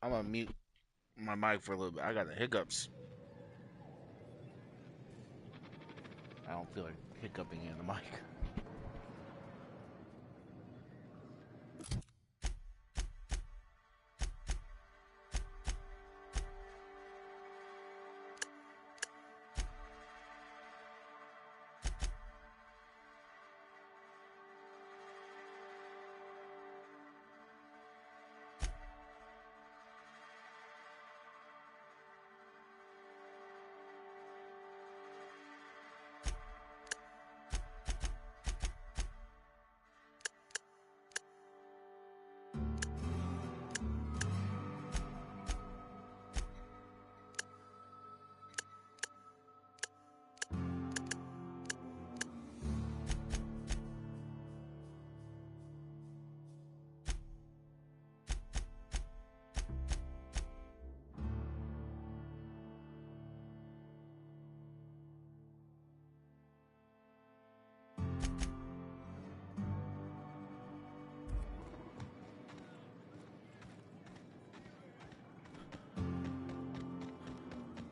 I'm gonna mute my mic for a little bit. I got the hiccups. I don't feel like hiccuping in the mic.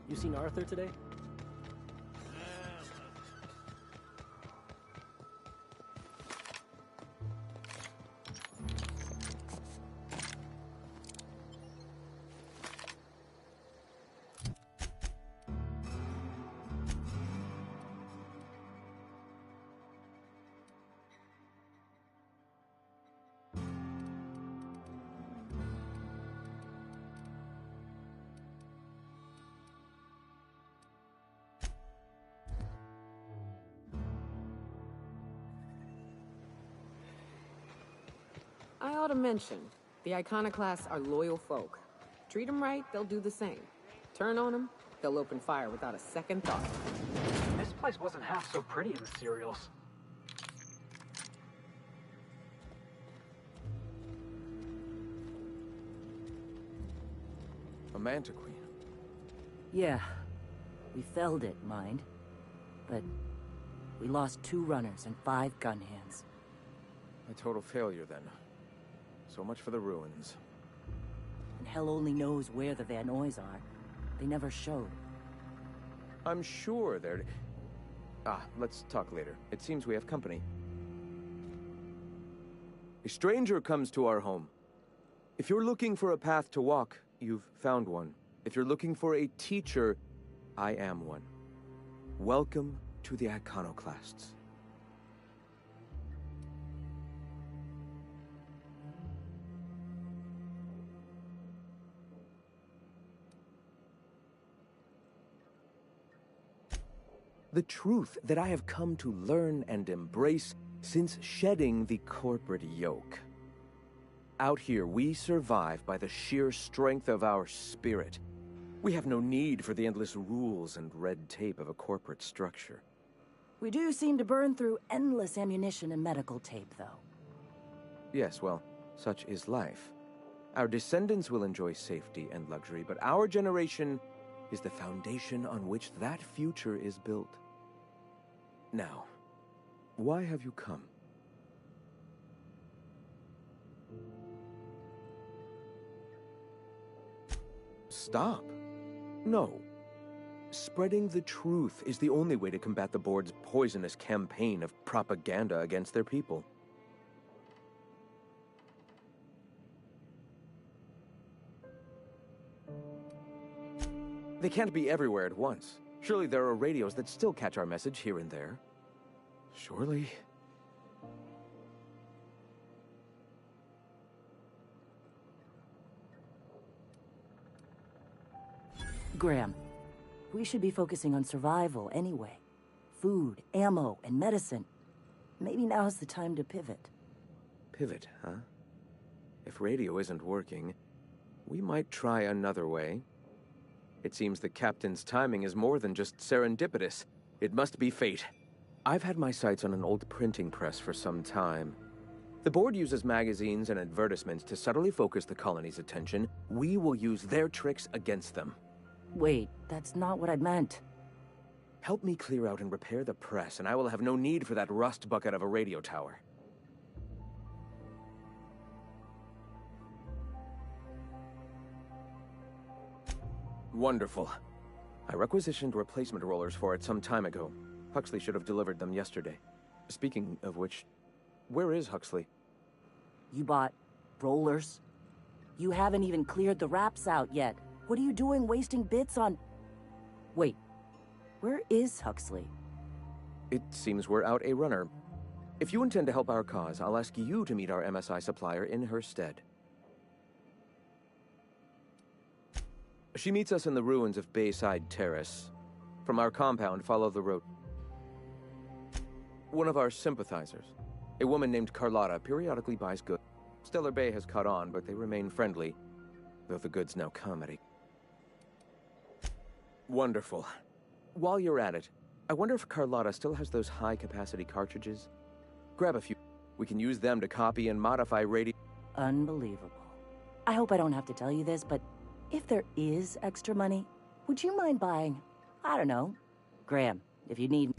You seen Arthur today? I ought to mention, the Iconoclasts are loyal folk. Treat them right, they'll do the same. Turn on them, they'll open fire without a second thought. This place wasn't half so pretty in the serials. A Mantiqueen. Yeah. We felled it, mind. But we lost 2 runners and 5 gun hands. A total failure, then. So much for the ruins. And hell only knows where the Van Oys are. They never showed. I'm sure they're... let's talk later. It seems we have company. A stranger comes to our home. If you're looking for a path to walk, you've found one. If you're looking for a teacher, I am one. Welcome to the Iconoclasts. The truth that I have come to learn and embrace since shedding the corporate yoke. Out here, we survive by the sheer strength of our spirit. We have no need for the endless rules and red tape of a corporate structure. We do seem to burn through endless ammunition and medical tape, though. Yes, well, such is life. Our descendants will enjoy safety and luxury, but our generation is the foundation on which that future is built. Now, why have you come? Stop. No. Spreading the truth is the only way to combat the board's poisonous campaign of propaganda against their people. They can't be everywhere at once. Surely there are radios that still catch our message here and there. Surely... Graham, we should be focusing on survival anyway. Food, ammo, and medicine. Maybe now's the time to pivot. Pivot, huh? If radio isn't working, we might try another way. It seems the captain's timing is more than just serendipitous. It must be fate. I've had my sights on an old printing press for some time. The board uses magazines and advertisements to subtly focus the colony's attention. We will use their tricks against them. Wait, that's not what I meant. Help me clear out and repair the press, and I will have no need for that rust bucket of a radio tower. Wonderful. I requisitioned replacement rollers for it some time ago. Huxley should have delivered them yesterday. Speaking of which, where is Huxley? You bought rollers? You haven't even cleared the wraps out yet. What are you doing wasting bits on... Wait, where is Huxley? It seems we're out a runner. If you intend to help our cause, I'll ask you to meet our MSI supplier in her stead. She meets us in the ruins of Bayside Terrace. From our compound, follow the road. One of our sympathizers, a woman named Carlotta, periodically buys goods. Stellar Bay has caught on, but they remain friendly, though the goods now come at a... Wonderful. While you're at it, I wonder if Carlotta still has those high-capacity cartridges? Grab a few. We can use them to copy and modify radio... Unbelievable. I hope I don't have to tell you this, but if there is extra money, would you mind buying, I don't know, Graham, if you need...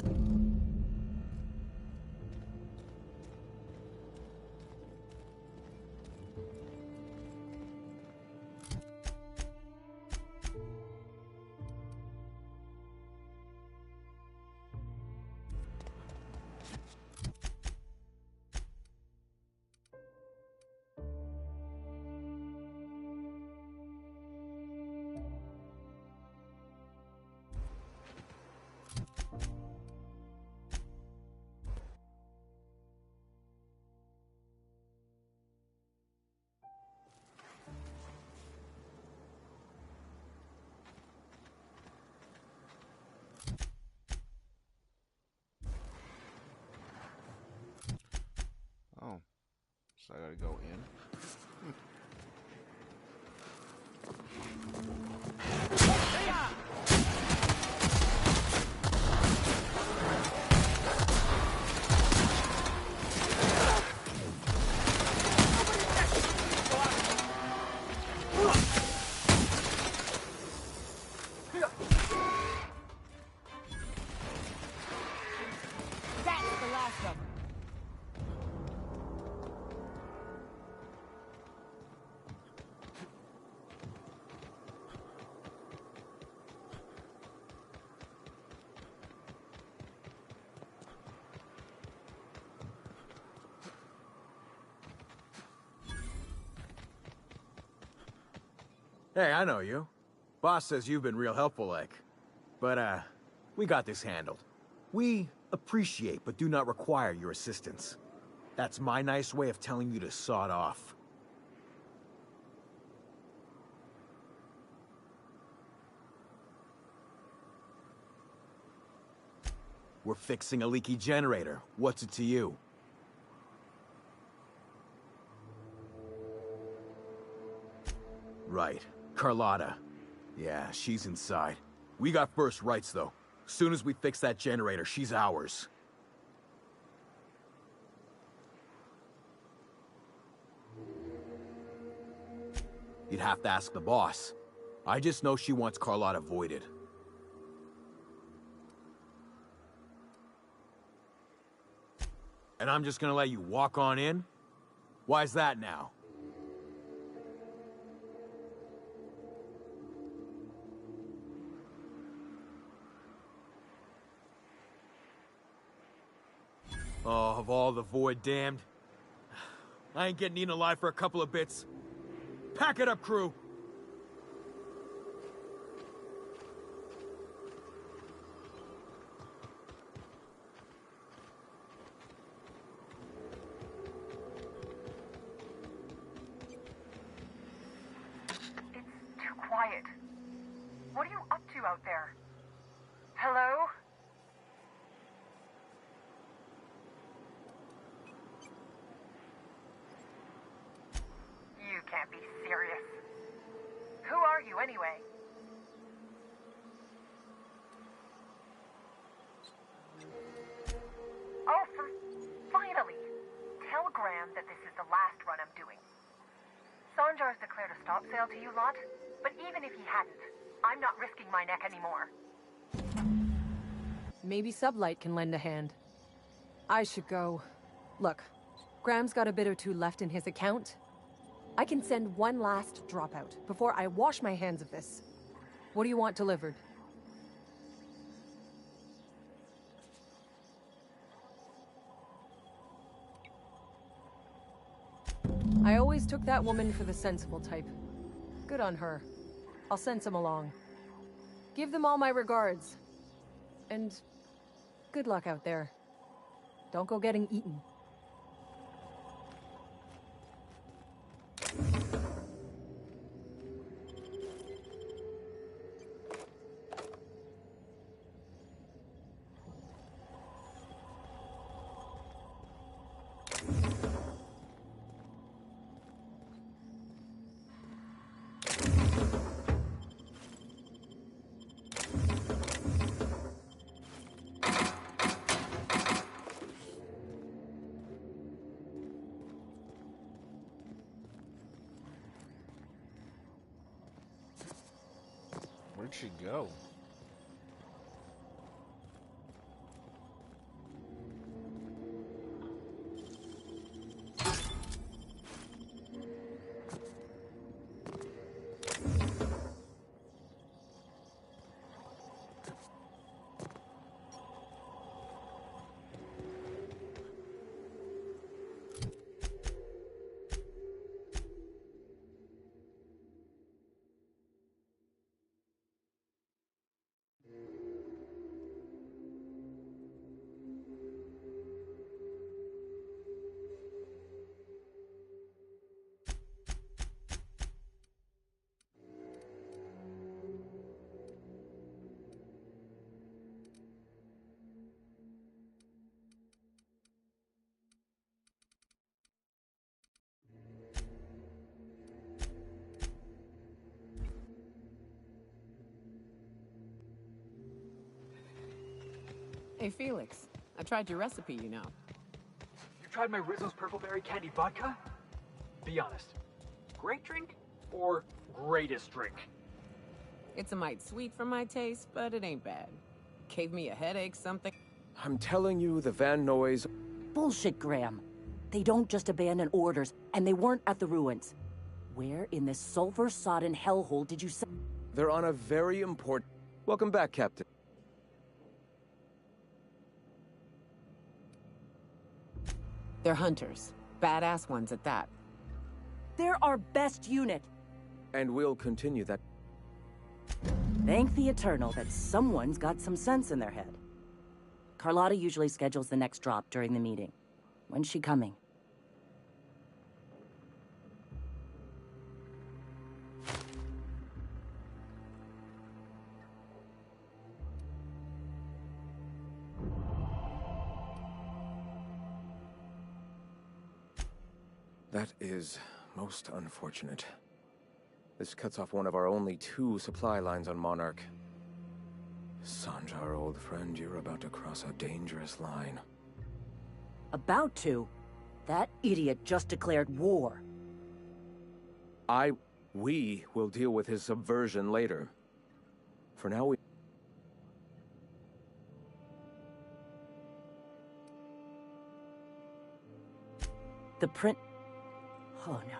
Oh. So I gotta go in. That's the last of them. Hey, I know you. Boss says you've been real helpful, like. But, we got this handled. We appreciate but do not require your assistance. That's my nice way of telling you to sod off. We're fixing a leaky generator. What's it to you? Right. Carlotta. Yeah, she's inside. We got first rights, though. Soon as we fix that generator, she's ours. You'd have to ask the boss. I just know she wants Carlotta voided. And I'm just gonna let you walk on in? Why's that now? Oh, of all the Void damned. I ain't getting eaten alive for a couple of bits. Pack it up, crew! It's too quiet. What are you up to out there? Hello? You can't be serious. Who are you, anyway? Oh, finally! Tell Graham that this is the last run I'm doing. Sanjar's declared a stop sale to you lot, but even if he hadn't, I'm not risking my neck anymore. Maybe Sublight can lend a hand. I should go. Look, Graham's got a bit or two left in his account. I can send one last dropout before I wash my hands of this. What do you want delivered? I always took that woman for the sensible type. Good on her. I'll send some along. Give them all my regards. And good luck out there. Don't go getting eaten. Where'd she go? Hey, Felix. I tried your recipe, you know. You tried my Rizzo's Purple Berry Candy Vodka? Be honest. Great drink or greatest drink? It's a mite sweet for my taste, but it ain't bad. Gave me a headache, something. I'm telling you, the Van Noys... Bullshit, Graham. They don't just abandon orders, and they weren't at the ruins. Where in this sulfur-sodden hellhole did you say... They're on a very important... Welcome back, Captain. They're hunters. Badass ones at that. They're our best unit. And we'll continue that. Thank the Eternal that someone's got some sense in their head. Carlotta usually schedules the next drop during the meeting. When's she coming? That is most unfortunate. This cuts off one of our only 2 supply lines on Monarch. Sanjar, old friend, you're about to cross a dangerous line. About to? That idiot just declared war. We will deal with his subversion later. For now, The print... Oh no.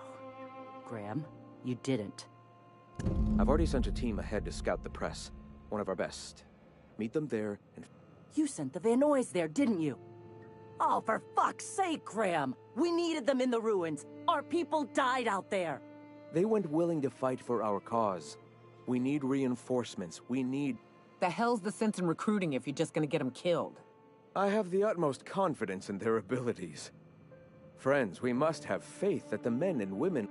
Graham, you didn't. I've already sent a team ahead to scout the press. One of our best. Meet them there and... You sent the Van Noys there, didn't you? Oh, for fuck's sake, Graham! We needed them in the ruins. Our people died out there. They went willing to fight for our cause. We need reinforcements. We need... The hell's the sense in recruiting if you're just gonna get them killed? I have the utmost confidence in their abilities. Friends, we must have faith that the men and women...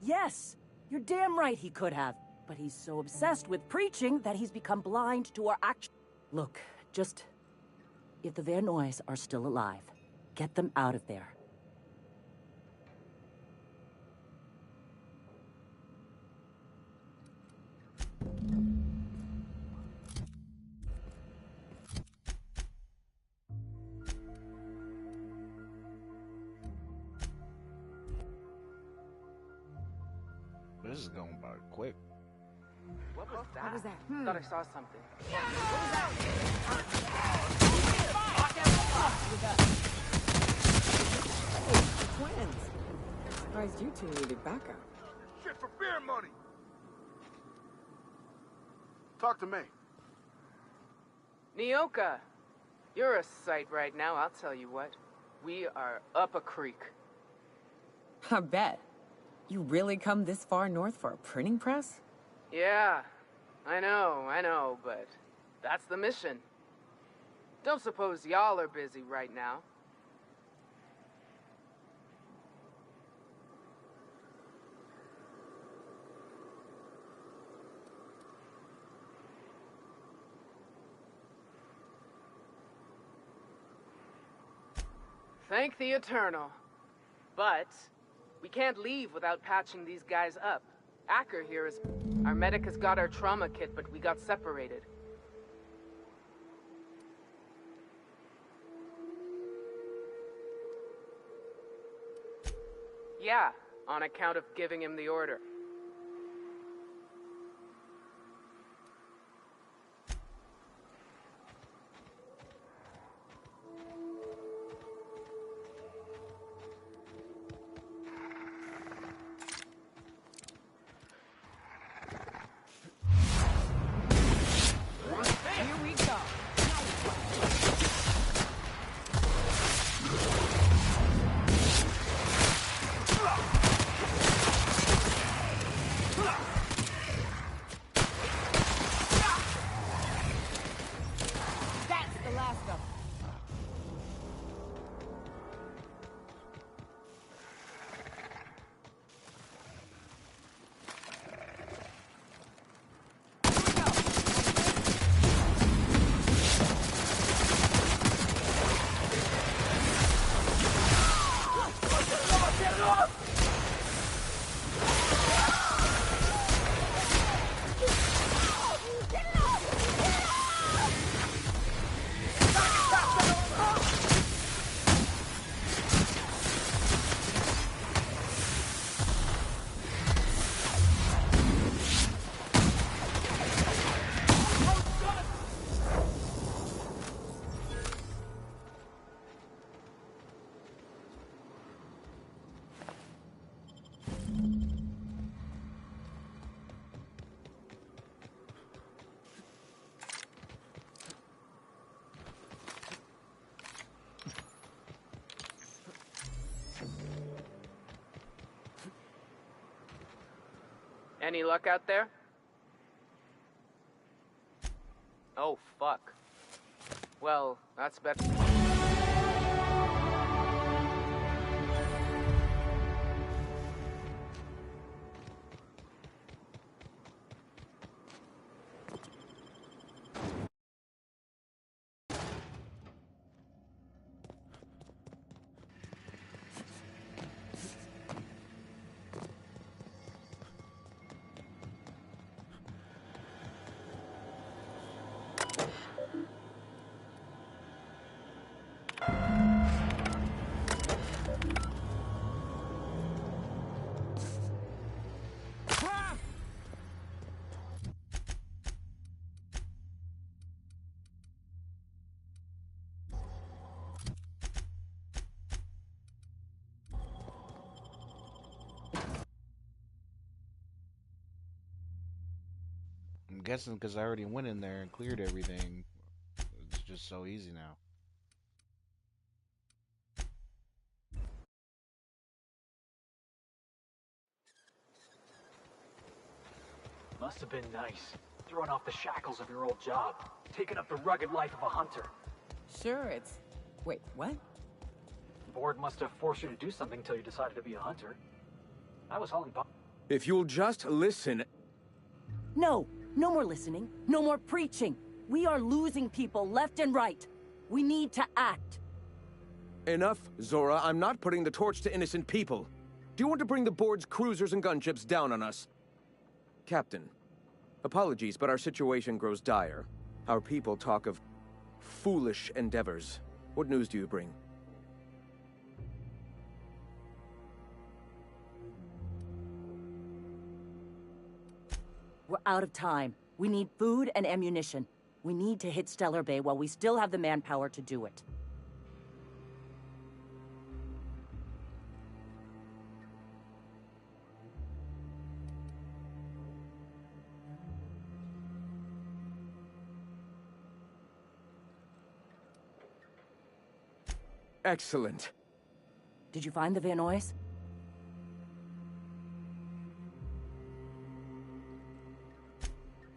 Yes! You're damn right he could have. But he's so obsessed with preaching that he's become blind to our action. Look, just... If the Van Noys are still alive, get them out of there. This is going by quick. What was that? What was that? Thought I saw something. What was that? Twins. Surprised you two needed backup. Shit for beer money! Talk to me. Nyoka, you're a sight right now, I'll tell you what. We are up a creek. I bet. You really come this far north for a printing press? Yeah, I know, but that's the mission. Don't suppose y'all are busy right now. Thank the Eternal. But we can't leave without patching these guys up. Acker here is... Our medic has got our trauma kit, but we got separated. Yeah, on account of giving him the order. Any luck out there? Oh, fuck. Well, that's better. I'm guessing because I already went in there and cleared everything. It's just so easy now. Must have been nice. Throwing off the shackles of your old job. Taking up the rugged life of a hunter. Sure, it's... Wait, what? Board must have forced you to do something until you decided to be a hunter. I was hauling... If you'll just listen... No! No more listening. No more preaching. We are losing people left and right. We need to act. Enough, Zora. I'm not putting the torch to innocent people. Do you want to bring the board's cruisers and gunships down on us? Captain, apologies, but our situation grows dire. Our people talk of foolish endeavors. What news do you bring? We're out of time. We need food and ammunition. We need to hit Stellar Bay while we still have the manpower to do it. Excellent. Did you find the Vanois?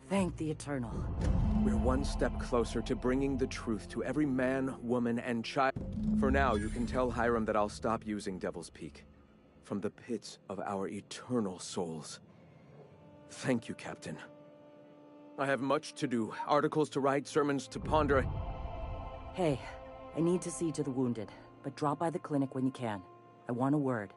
Thank the Eternal. We're one step closer to bringing the truth to every man, woman, and child. For now, you can tell Hiram that I'll stop using Devil's Peak. From the pits of our eternal souls. Thank you, Captain. I have much to do. Articles to write, sermons to ponder. Hey, I need to see to the wounded, but drop by the clinic when you can. I want a word.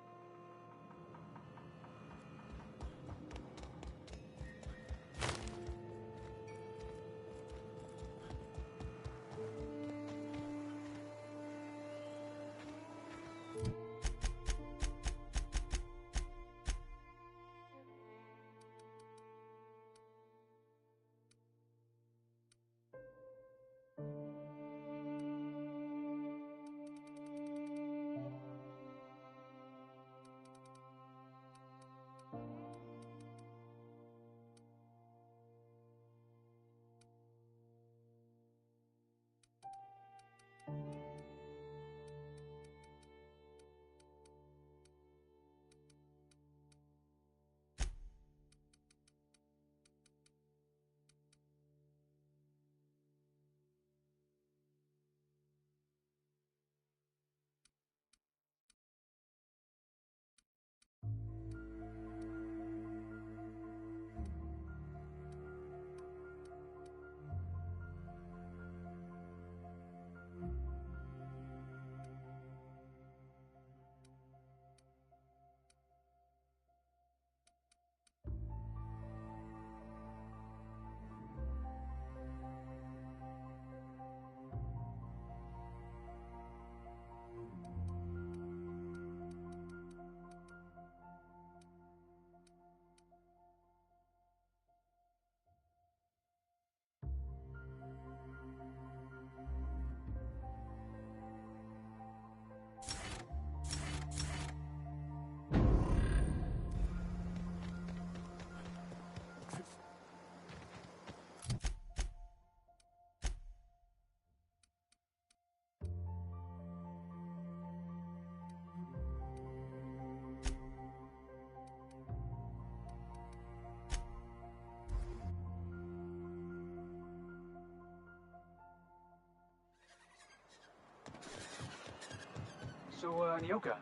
So, Nyoka,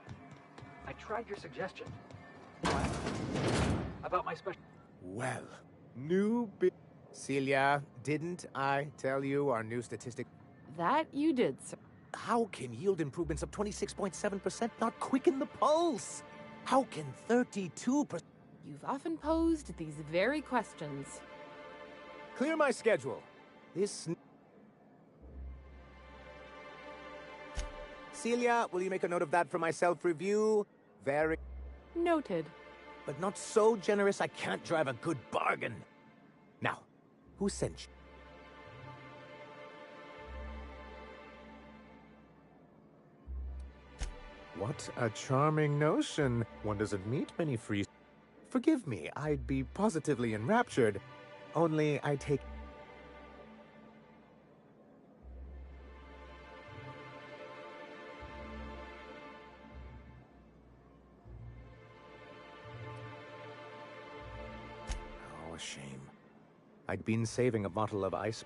I tried your suggestion. About my special... Well, Celia, didn't I tell you our new statistic? That you did, sir. How can yield improvements of 26.7% not quicken the pulse? How can 32%... You've often posed these very questions. Clear my schedule. This... Celia, will you make a note of that for my self-review? Very... Noted. But not so generous I can't drive a good bargain. Now, who sent you? What a charming notion. One doesn't meet many free... Forgive me, I'd be positively enraptured. Only I take... Oh, a shame. I'd been saving a bottle of ice.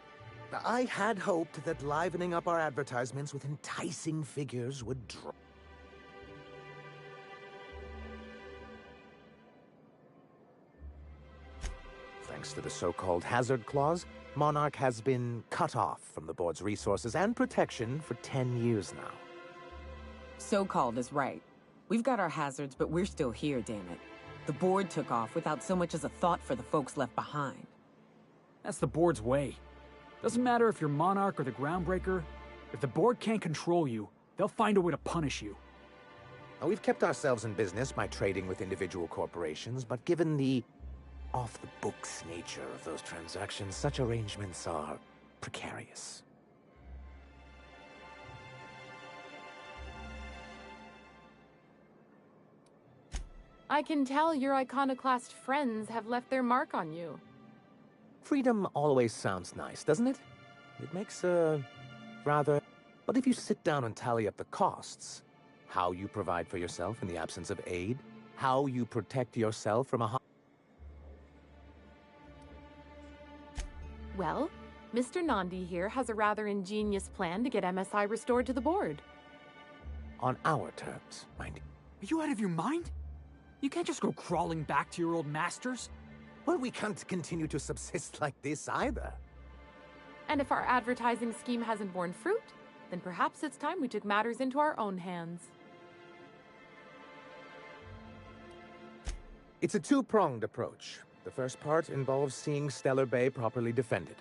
I had hoped that livening up our advertisements with enticing figures would draw... Thanks to the so-called hazard clause, Monarch has been cut off from the board's resources and protection for 10 years now. So-called is right. We've got our hazards, but we're still here, damn it. The board took off without so much as a thought for the folks left behind. That's the board's way. Doesn't matter if you're Monarch or the Groundbreaker. If the board can't control you, they'll find a way to punish you. Now, we've kept ourselves in business by trading with individual corporations, but given the off-the-books nature of those transactions, such arrangements are precarious. I can tell your iconoclast friends have left their mark on you. Freedom always sounds nice, doesn't it? It makes a rather... But if you sit down and tally up the costs, how you provide for yourself in the absence of aid, how you protect yourself from a... Well, Mr. Nandi here has a rather ingenious plan to get MSI restored to the board. On our terms, mind you. Are you out of your mind? You can't just go crawling back to your old masters. Well, we can't continue to subsist like this either. And if our advertising scheme hasn't borne fruit, then perhaps it's time we took matters into our own hands. It's a two-pronged approach. The first part involves seeing Stellar Bay properly defended.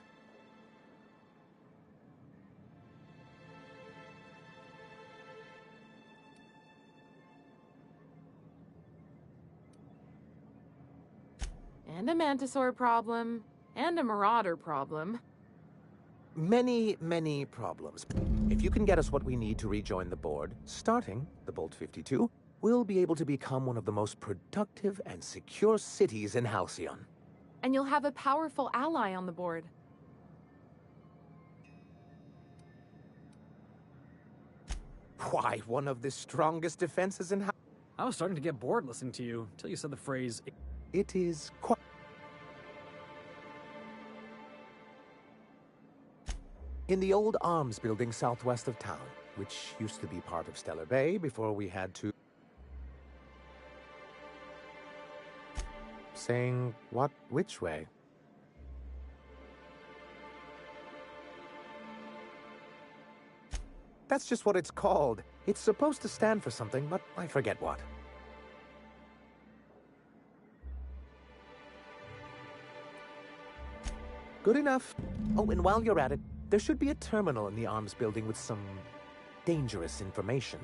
And a Mantisaur problem, and a Marauder problem. Many, many problems. If you can get us what we need to rejoin the board, starting the Bolt 52, we'll be able to become one of the most productive and secure cities in Halcyon. And you'll have a powerful ally on the board. Why, one of the strongest defenses in Halcyon? I was starting to get bored listening to you, till you said the phrase... It is quite... In the old arms building southwest of town, which used to be part of Stellar Bay before we had to... Saying what? Which way? That's just what it's called. It's supposed to stand for something, but I forget what. Good enough. Oh, and while you're at it, there should be a terminal in the arms building with some dangerous information.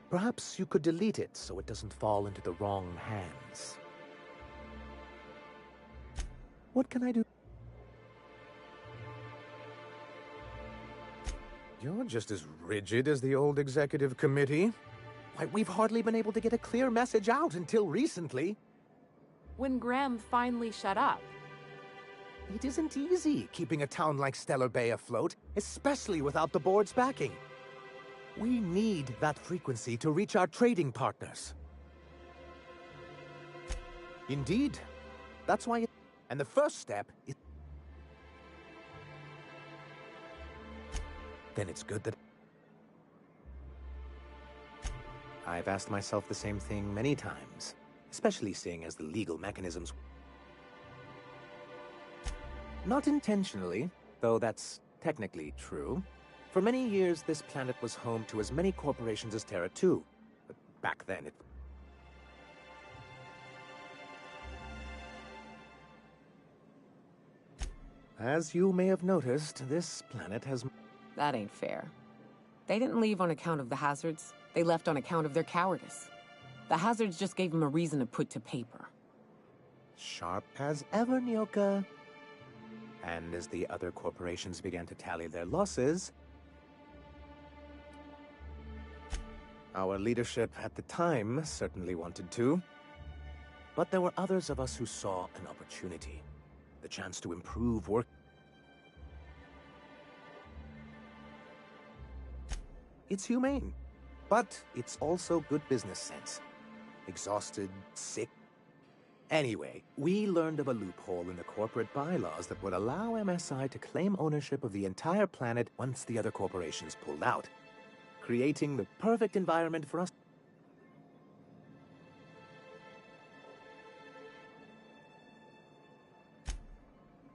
Perhaps you could delete it so it doesn't fall into the wrong hands. What can I do? You're just as rigid as the old executive committee. Why, we've hardly been able to get a clear message out until recently. When Graham finally shut up. It isn't easy keeping a town like Stellar Bay afloat, especially without the board's backing. We need that frequency to reach our trading partners. Indeed. That's why it... And the first step is... Then it's good that... I've asked myself the same thing many times, especially seeing as the legal mechanisms... Not intentionally, though that's technically true. For many years, this planet was home to as many corporations as Terra 2. But back then, it... As you may have noticed, this planet has... That ain't fair. They didn't leave on account of the hazards. They left on account of their cowardice. The hazards just gave them a reason to put to paper. Sharp as ever, Nyoka. And as the other corporations began to tally their losses, our leadership at the time certainly wanted to. But there were others of us who saw an opportunity, the chance to improve work. It's humane, but it's also good business sense. Exhausted, sick. Anyway, we learned of a loophole in the corporate bylaws that would allow MSI to claim ownership of the entire planet once the other corporations pulled out, creating the perfect environment for us.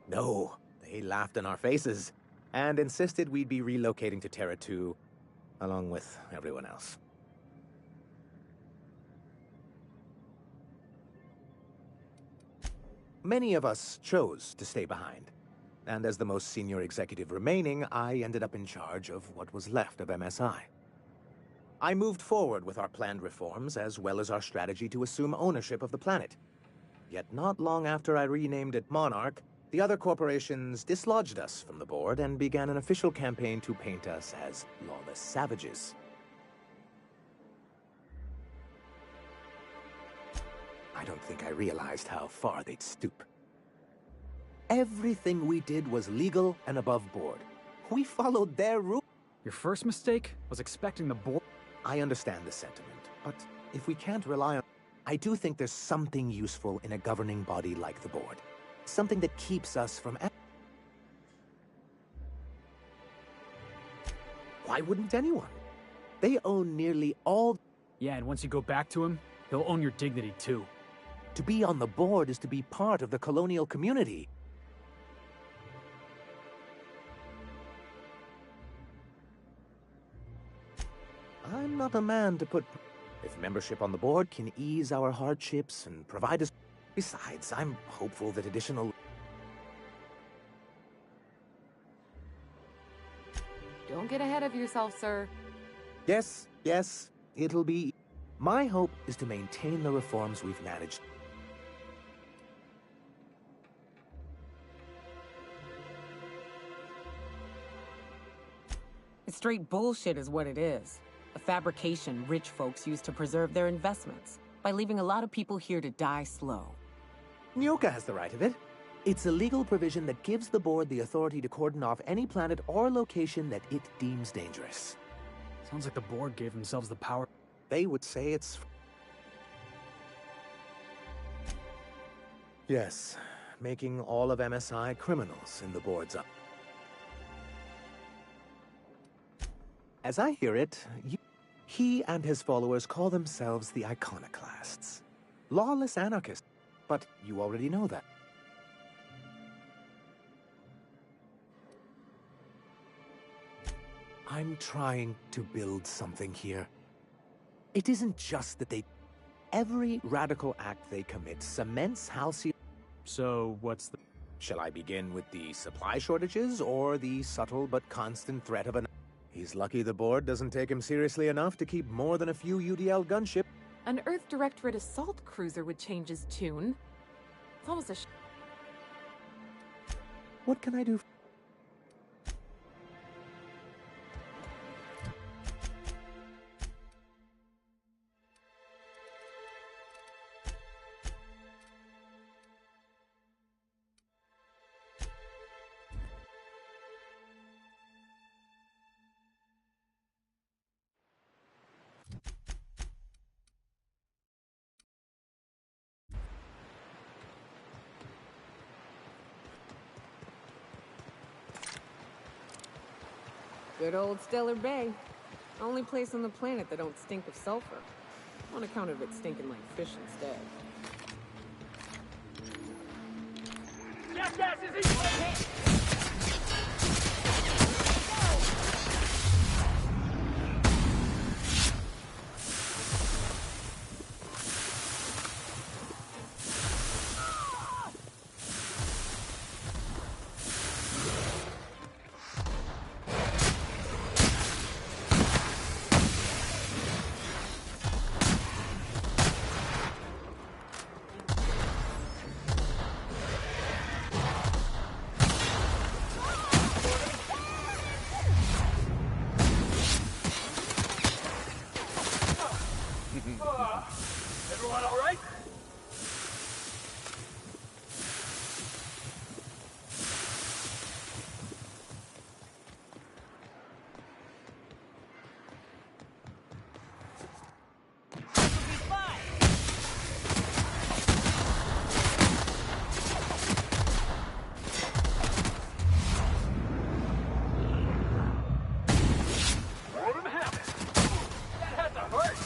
No, they laughed in our faces and insisted we'd be relocating to Terra 2 along with everyone else. Many of us chose to stay behind, and as the most senior executive remaining, I ended up in charge of what was left of MSI. I moved forward with our planned reforms, as well as our strategy to assume ownership of the planet. Yet not long after I renamed it Monarch, the other corporations dislodged us from the board and began an official campaign to paint us as lawless savages. I don't think I realized how far they'd stoop. Everything we did was legal and above board. We followed their rules. Your first mistake was expecting the board. I understand the sentiment, but if we can't rely on... I do think there's something useful in a governing body like the board. Something that keeps us from... Why wouldn't anyone? They own nearly all... Yeah, and once you go back to him, he'll own your dignity too. To be on the board is to be part of the colonial community. I'm not a man to put... If membership on the board can ease our hardships and provide us... Besides, I'm hopeful that additional... Don't get ahead of yourself, sir. Yes, it'll be... My hope is to maintain the reforms we've managed. It's straight bullshit is what it is. A fabrication rich folks use to preserve their investments, by leaving a lot of people here to die slow. Nyoka has the right of it. It's a legal provision that gives the board the authority to cordon off any planet or location that it deems dangerous. Sounds like the board gave themselves the power. They would say it's... Yes, making all of MSI criminals in the board's up. As I hear it, he and his followers call themselves the Iconoclasts. Lawless anarchists. But you already know that. I'm trying to build something here. It isn't just that they... Every radical act they commit cements Halcyon... So, what's the... Shall I begin with the supply shortages, or the subtle but constant threat of an... He's lucky the board doesn't take him seriously enough to keep more than a few UDL gunships. An Earth Directorate assault cruiser would change his tune. It's almost a What can I do? Good old Stellar Bay. Only place on the planet that don't stink of sulfur. On account of it stinking like fish instead. Jackasses, everyone all right? Let him have it. That had to hurt.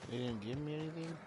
They didn't give me anything?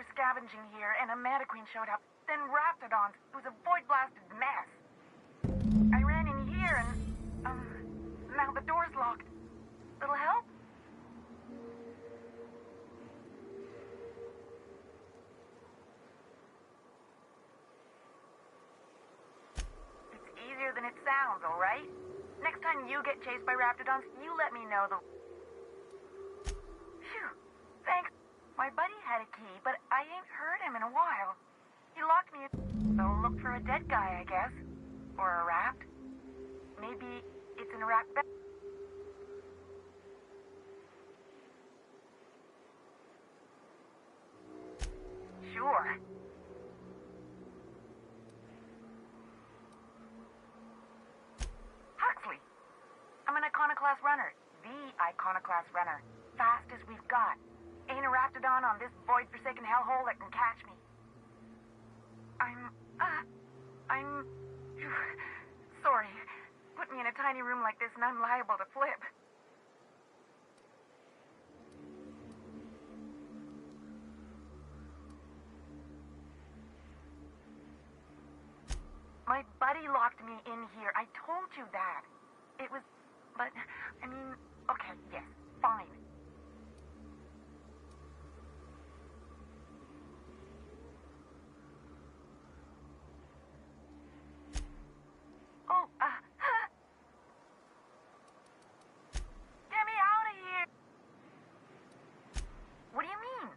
were scavenging here, and a Meta Queen showed up. Then Raptidons. It was a void-blasted mess. I ran in here, and, now the door's locked. Little help? It's easier than it sounds, alright? Next time you get chased by Raptidons, you let me know the... Phew. Thanks. My buddy had a key, but I ain't heard him in a while. He locked me in... So look for a dead guy, I guess. Or a raft. Maybe it's in a raft... Sure. Huxley. I'm an Iconoclast runner. The Iconoclast runner. Fastest we've got. Ain't a Raptidon on this void-forsaken hellhole that can catch me. I'm... Sorry. Put me in a tiny room like this and I'm liable to flip. My buddy locked me in here. I told you that. It was... But, I mean... Okay, yes, fine. Oh, get me out of here! What do you mean?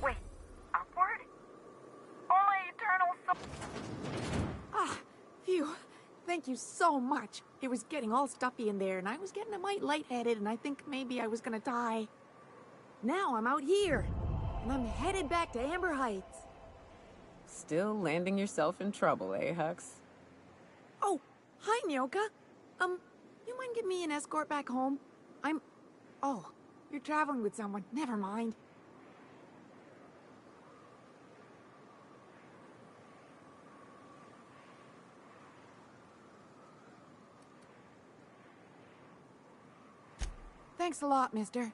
Wait, upward? Oh, my eternal soul! Ah, phew. Thank you so much. It was getting all stuffy in there, and I was getting a mite lightheaded, and I think maybe I was gonna die. Now I'm out here, and I'm headed back to Amber Heights. Still landing yourself in trouble, eh, Hux? Oh, hi, Nyoka. You mind giving me an escort back home? Oh, you're traveling with someone. Never mind. Thanks a lot, mister.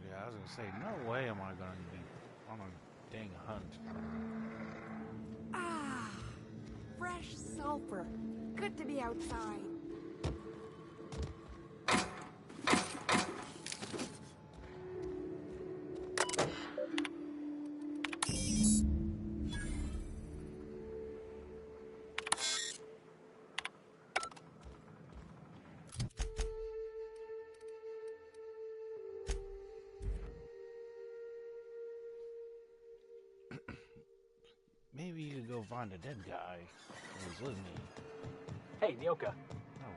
Yeah, I was gonna say, no way am I gonna be on a dang hunt. Ah, fresh sulfur. Good to be outside. Maybe you could go find a dead guy who's with me. Hey, Nyoka.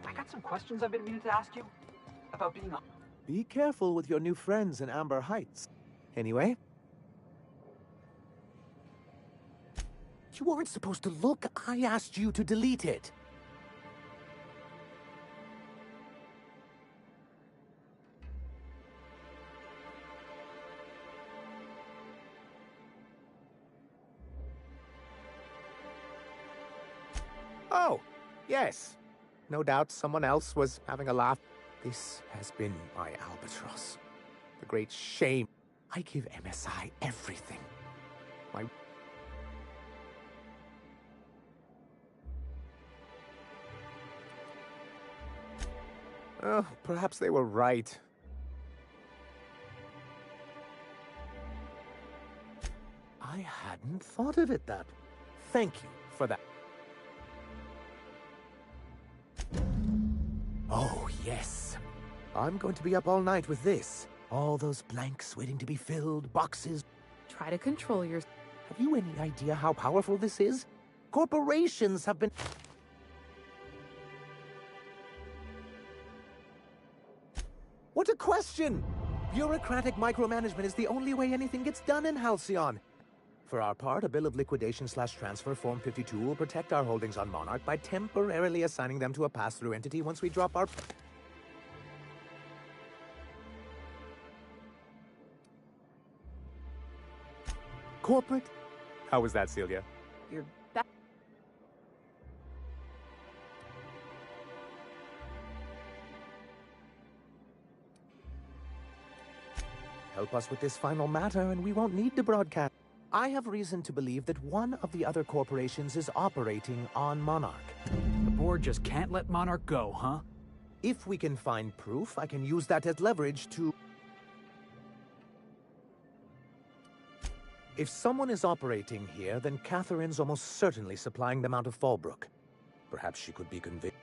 I got some questions I've been meaning to ask you about being a... Be careful with your new friends in Amber Heights. Anyway? You weren't supposed to look. I asked you to delete it. Oh, yes. No doubt someone else was having a laugh. This has been my albatross. The great shame. I give MSI everything. My... Oh, perhaps they were right. I hadn't thought of it that. Thank you for that. Oh, yes. I'm going to be up all night with this. All those blanks waiting to be filled, boxes. Try to control your... Have you any idea how powerful this is? Corporations have been... What a question! Bureaucratic micromanagement is the only way anything gets done in Halcyon. For our part, a bill of liquidation/transfer Form 52 will protect our holdings on Monarch by temporarily assigning them to a pass-through entity once we drop our... Corporate? How was that, Celia? You're back. Help us with this final matter, and we won't need to broadcast. I have reason to believe that one of the other corporations is operating on Monarch. The board just can't let Monarch go, huh? If we can find proof, I can use that as leverage to... If someone is operating here, then Catherine's almost certainly supplying them out of Fallbrook. Perhaps she could be convinced.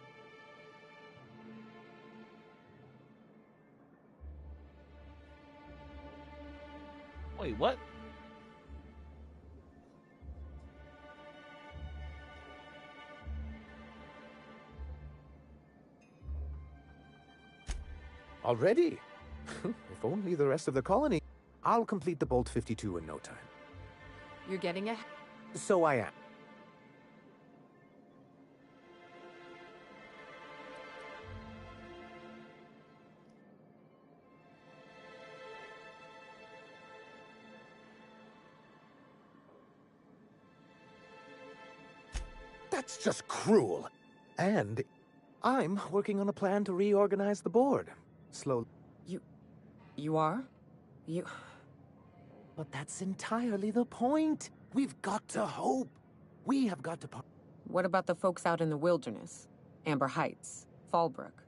Wait, what? Already? If only the rest of the colony... I'll complete the Bolt 52 in no time. You're getting a... So I am. That's just cruel. And I'm working on a plan to reorganize the board. Slowly. You are? You... But that's entirely the point. We've got to hope. We have got to... What about the folks out in the wilderness? Amber Heights, Fallbrook.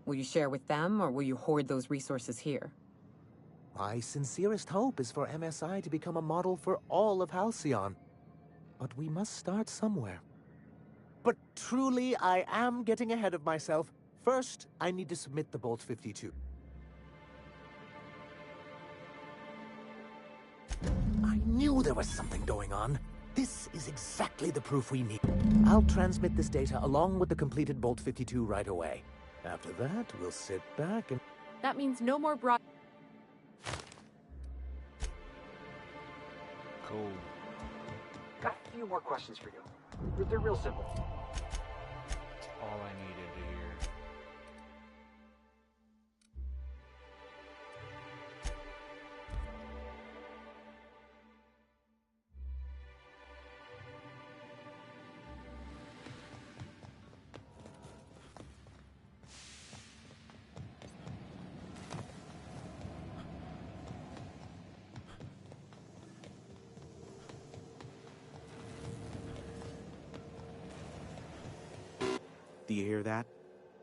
Will you share with them, or will you hoard those resources here? My sincerest hope is for MSI to become a model for all of Halcyon. But we must start somewhere. But truly, I am getting ahead of myself. First, I need to submit the Bolt 52. I knew there was something going on. This is exactly the proof we need. I'll transmit this data along with the completed Bolt 52 right away. After that, we'll sit back and... That means no more broad... Cool. Got a few more questions for you. They're real simple. All I needed to hear. Do you hear that?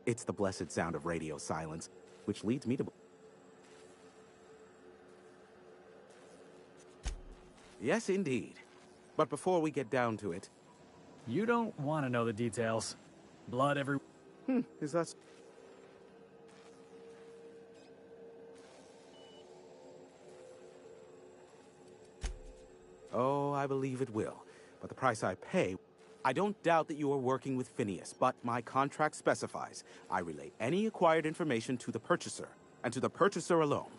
It's the blessed sound of radio silence, which leads me to... Yes, indeed. But before we get down to it... You don't want to know the details. Blood every... Is that... Oh, I believe it will. But the price I pay... I don't doubt that you are working with Phineas, but my contract specifies I relay any acquired information to the purchaser, and to the purchaser alone.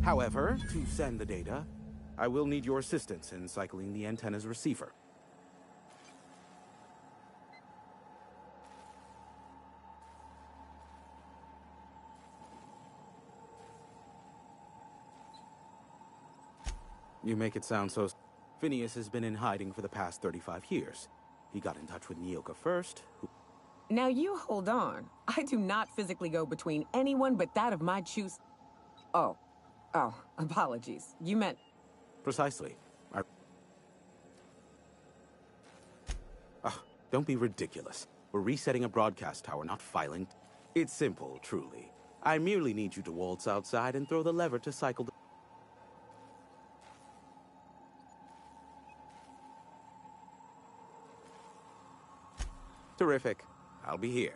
However, to send the data, I will need your assistance in cycling the antenna's receiver. You make it sound so... Phineas has been in hiding for the past 35 years. He got in touch with Nyoka first, who... Now you hold on. I do not physically go between anyone but that of my choose... Oh, apologies. You meant... Precisely. Don't be ridiculous. We're resetting a broadcast tower, not filing... It's simple, truly. I merely need you to waltz outside and throw the lever to cycle the... Terrific. I'll be here.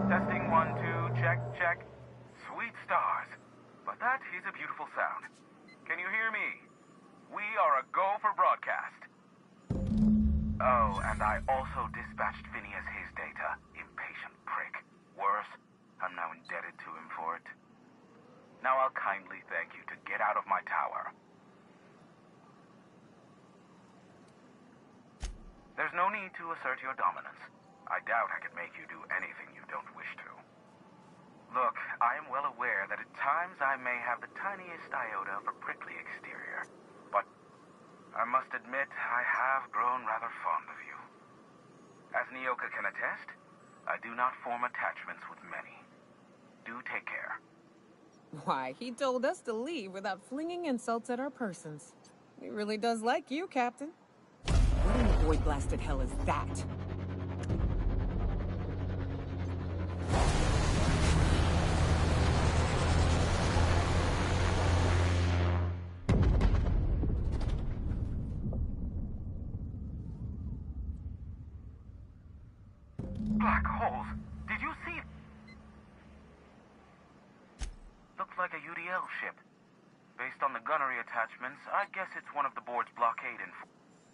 Testing 1, 2, check, check. Sweet stars. but that is a beautiful sound. Can you hear me? We are a go for broadcast. Oh, and I also dispatched Phineas his data. Impatient prick. Worse, I'm now indebted to him for it. Now I'll kindly thank you to get out of my tower. There's no need to assert your dominance. I doubt I could make you do anything you don't wish to. Look, I am well aware that at times I may have the tiniest iota of a prickly exterior, but I must admit I have grown rather fond of you. As Nyoka can attest, I do not form attachments with many. Do take care. Why, he told us to leave without flinging insults at our persons. He really does like you, Captain. What in the boy-blasted hell is that? Black holes. Did you see? Looks like a UDL ship. Based on the gunnery attachments, I guess it's one of the board's blockade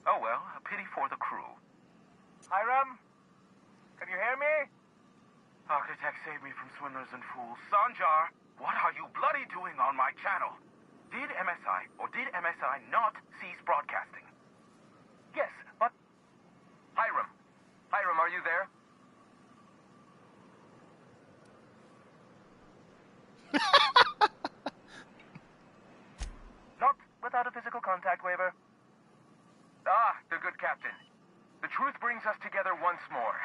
Oh well, a pity for the crew. Hiram? Can you hear me? Architect, save me from swindlers and fools. Sanjar, what are you bloody doing on my channel? Did MSI or did MSI not cease broadcasting? Yes, but... Hiram. Hiram, are you there? Not without a physical contact waiver. Ah, the good captain. The truth brings us together once more.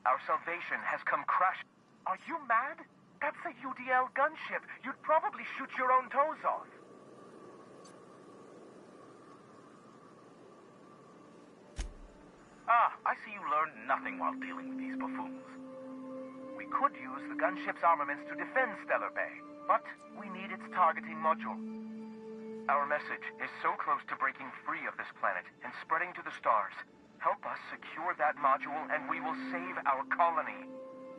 Our salvation has come crashing. Are you mad? That's a UDL gunship. You'd probably shoot your own toes off. Ah, I see you learned nothing while dealing with these buffoons. We could use the gunship's armaments to defend Stellar Bay, but we need its targeting module. Our message is so close to breaking free of this planet and spreading to the stars. Help us secure that module and we will save our colony.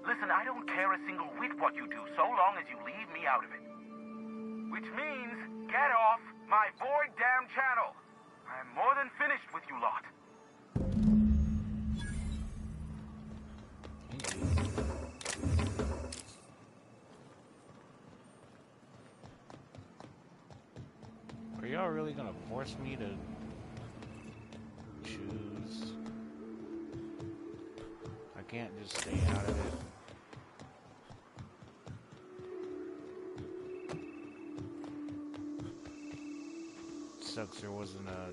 Listen, I don't care a single whit what you do, so long as you leave me out of it. Which means, get off my void damn channel. I'm more than finished with you lot. Are y'all really gonna force me to choose? I can't just stay out of it. Sucks there wasn't a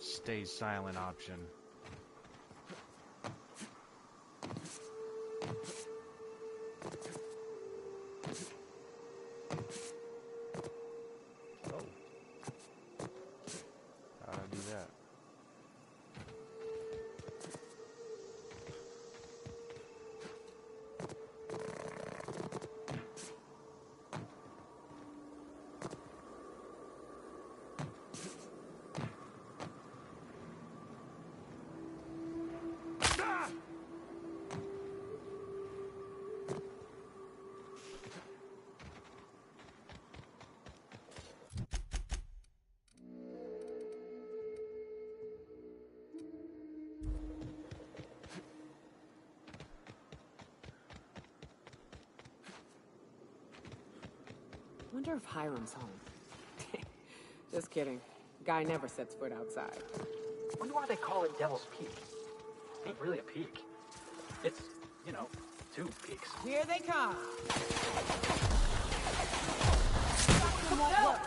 stay silent option. Wonder if Hiram's home. Just kidding. Guy never sets foot outside. Wonder why they call it Devil's Peak. It ain't really a peak. It's, you know, two peaks. Here they come. Find them well!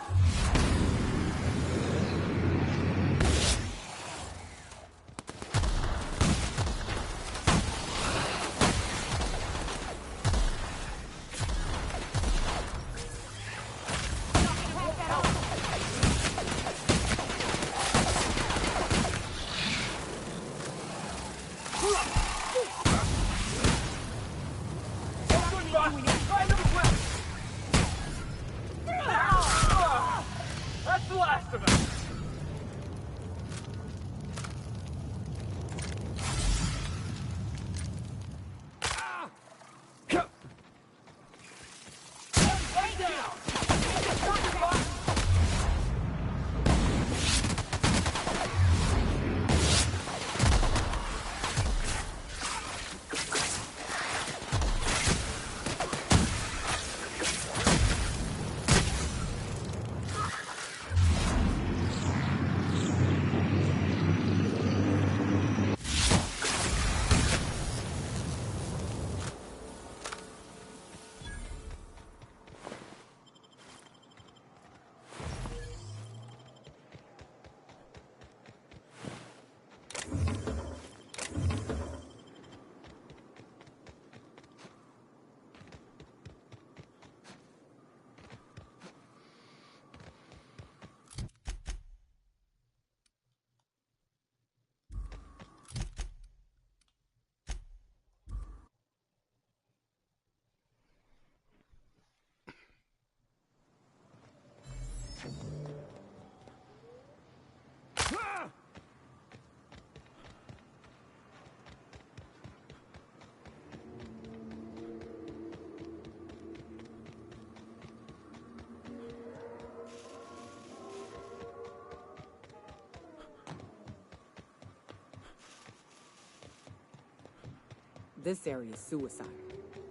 This area is suicide.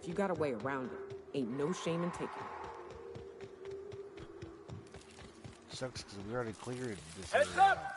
If you got a way around it, ain't no shame in taking it. Sucks because we already cleared this Heads area. up!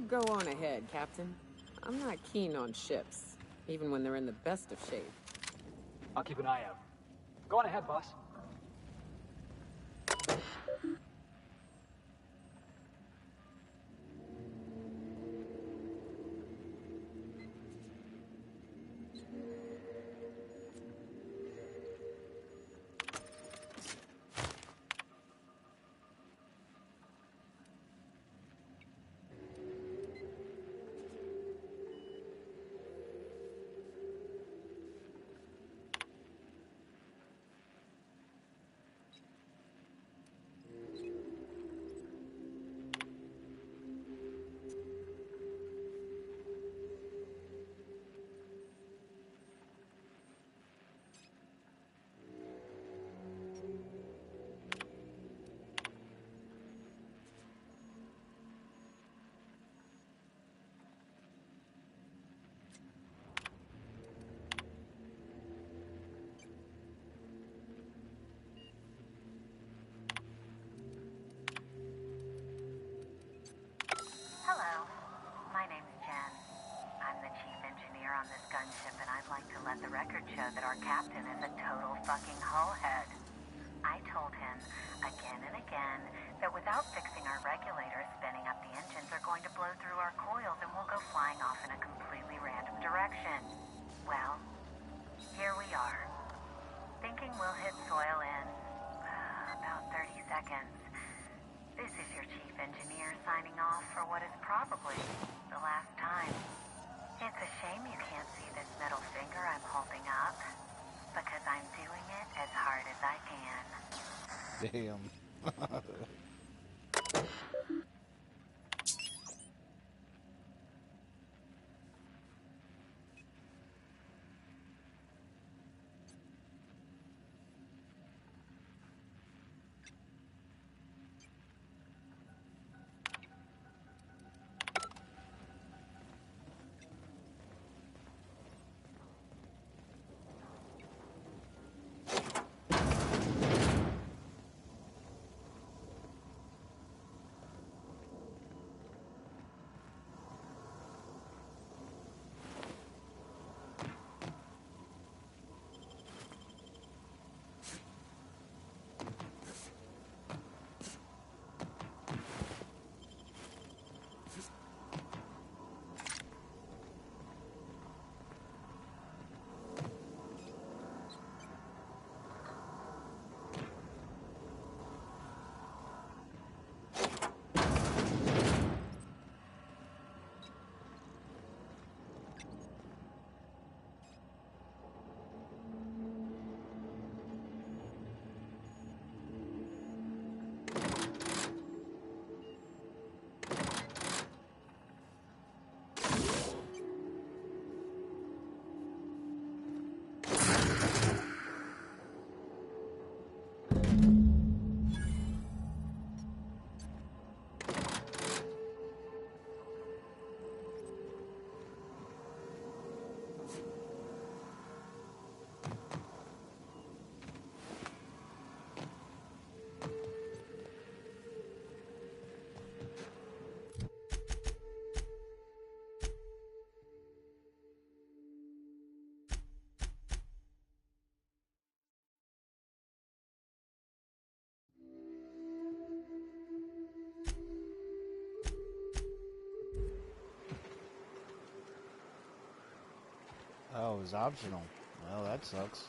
Go on ahead, Captain. I'm not keen on ships, even when they're in the best of shape. I'll keep an eye out. Go on ahead, boss. On this gunship, and I'd like to let the record show that our captain is a total fucking hullhead. I told him again and again that without fixing our regulators, spinning up the engines are going to blow through our coils and we'll go flying off in a completely random direction. Well, here we are. Thinking we'll hit soil in about 30 seconds. This is your chief engineer signing off for what is probably the last time. It's a shame you can't see this middle finger I'm holding up, because I'm doing it as hard as I can. Damn. Oh, it was optional. Well, that sucks.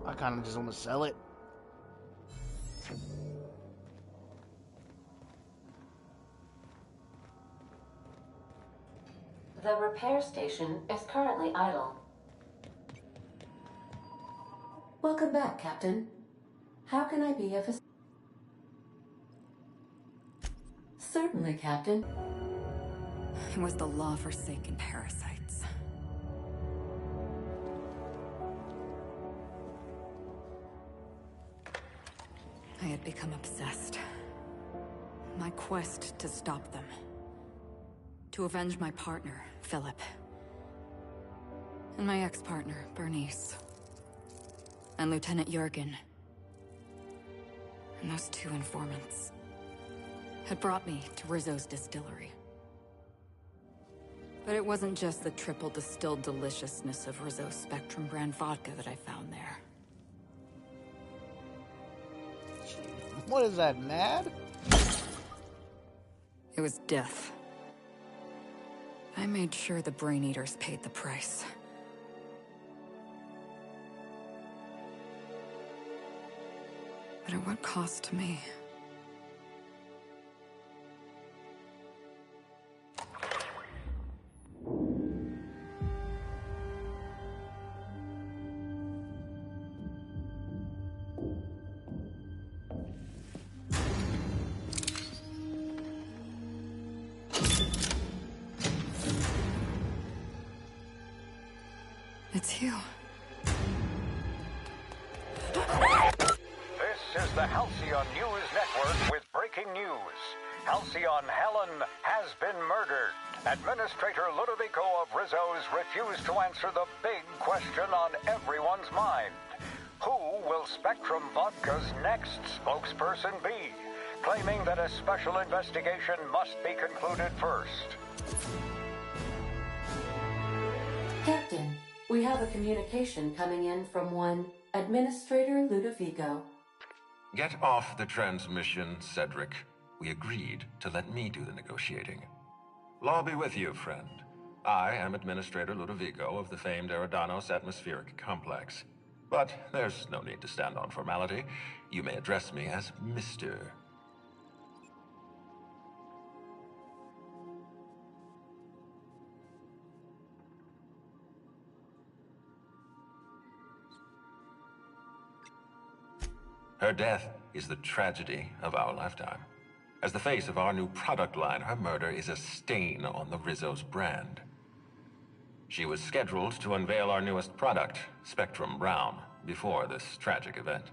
I kind of just want to sell it. The repair station is currently idle. Welcome back, Captain. How can I be of assistance? Certainly, Captain. It was the law-forsaken parasites. I had become obsessed. My quest to stop them. To avenge my partner, Philip. And my ex-partner, Bernice. And Lieutenant Jurgen. And those two informants had brought me to Rizzo's distillery. But it wasn't just the triple distilled deliciousness of Rizzo's Spectrum brand vodka that I found there. What is that, mad? It was death. I made sure the Brain Eaters paid the price. But at what cost to me? It's you. This is the Halcyon News Network with breaking news. Halcyon Helen has been murdered. Administrator Ludovico of Rizzo's refused to answer the big question on everyone's mind. Who will Spectrum Vodka's next spokesperson be? Claiming that a special investigation must be concluded first. Captain, we have a communication coming in from one Administrator Ludovico. Get off the transmission, Cedric. We agreed to let me do the negotiating. Law be with you, friend. I am Administrator Ludovico of the famed Eridanos Atmospheric Complex. But there's no need to stand on formality. You may address me as Mr. Her death is the tragedy of our lifetime. As the face of our new product line, her murder is a stain on the Rizzo's brand. She was scheduled to unveil our newest product, Spectrum Brown, before this tragic event.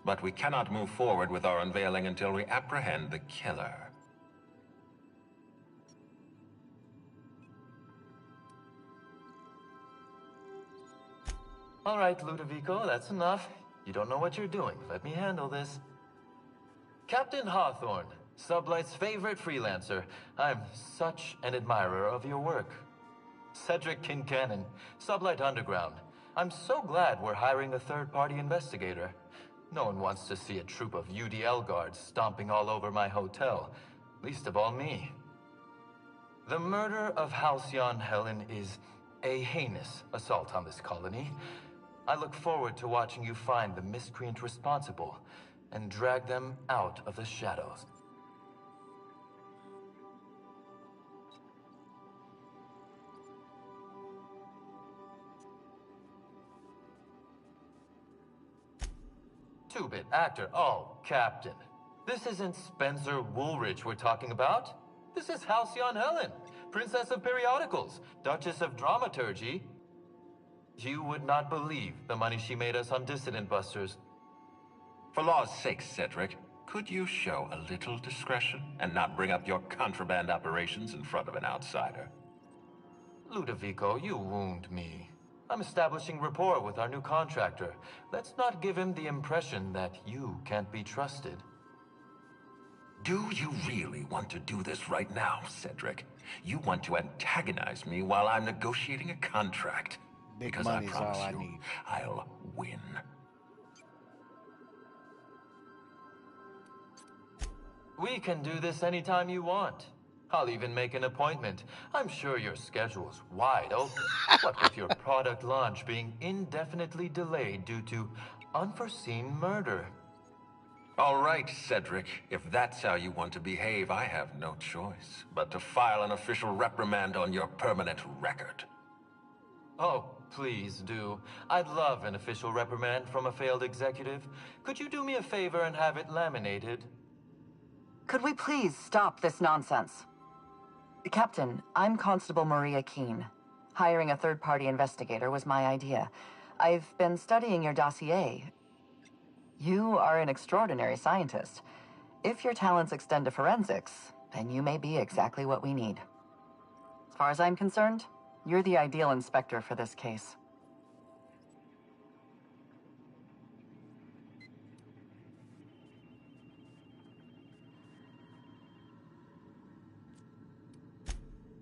But we cannot move forward with our unveiling until we apprehend the killer. All right, Ludovico, that's enough. You don't know what you're doing. Let me handle this. Captain Hawthorne, Sublight's favorite freelancer. I'm such an admirer of your work. Cedric Kincannon, Sublight Underground. I'm so glad we're hiring a third-party investigator. No one wants to see a troop of UDL guards stomping all over my hotel. Least of all me. The murder of Halcyon Helen is a heinous assault on this colony. I look forward to watching you find the miscreant responsible and drag them out of the shadows. Two-bit actor. Oh, Captain. This isn't Spencer Woolridge we're talking about. This is Halcyon Helen, Princess of Periodicals, Duchess of Dramaturgy. You would not believe the money she made us on Dissident Busters. For law's sake, Cedric, could you show a little discretion and not bring up your contraband operations in front of an outsider? Ludovico, you wound me. I'm establishing rapport with our new contractor. Let's not give him the impression that you can't be trusted. Do you really want to do this right now, Cedric? You want to antagonize me while I'm negotiating a contract? Big Because I money's promise all I you, need. I'll win. We can do this anytime you want. I'll even make an appointment. I'm sure your schedule's wide open. What with your product launch being indefinitely delayed due to unforeseen murder? All right, Cedric. If that's how you want to behave, I have no choice but to file an official reprimand on your permanent record. Oh, please do. I'd love an official reprimand from a failed executive. Could you do me a favor and have it laminated? Could we please stop this nonsense? Captain, I'm Constable Maria Keene. Hiring a third-party investigator was my idea. I've been studying your dossier. You are an extraordinary scientist. If your talents extend to forensics, then you may be exactly what we need. As far as I'm concerned, you're the ideal inspector for this case.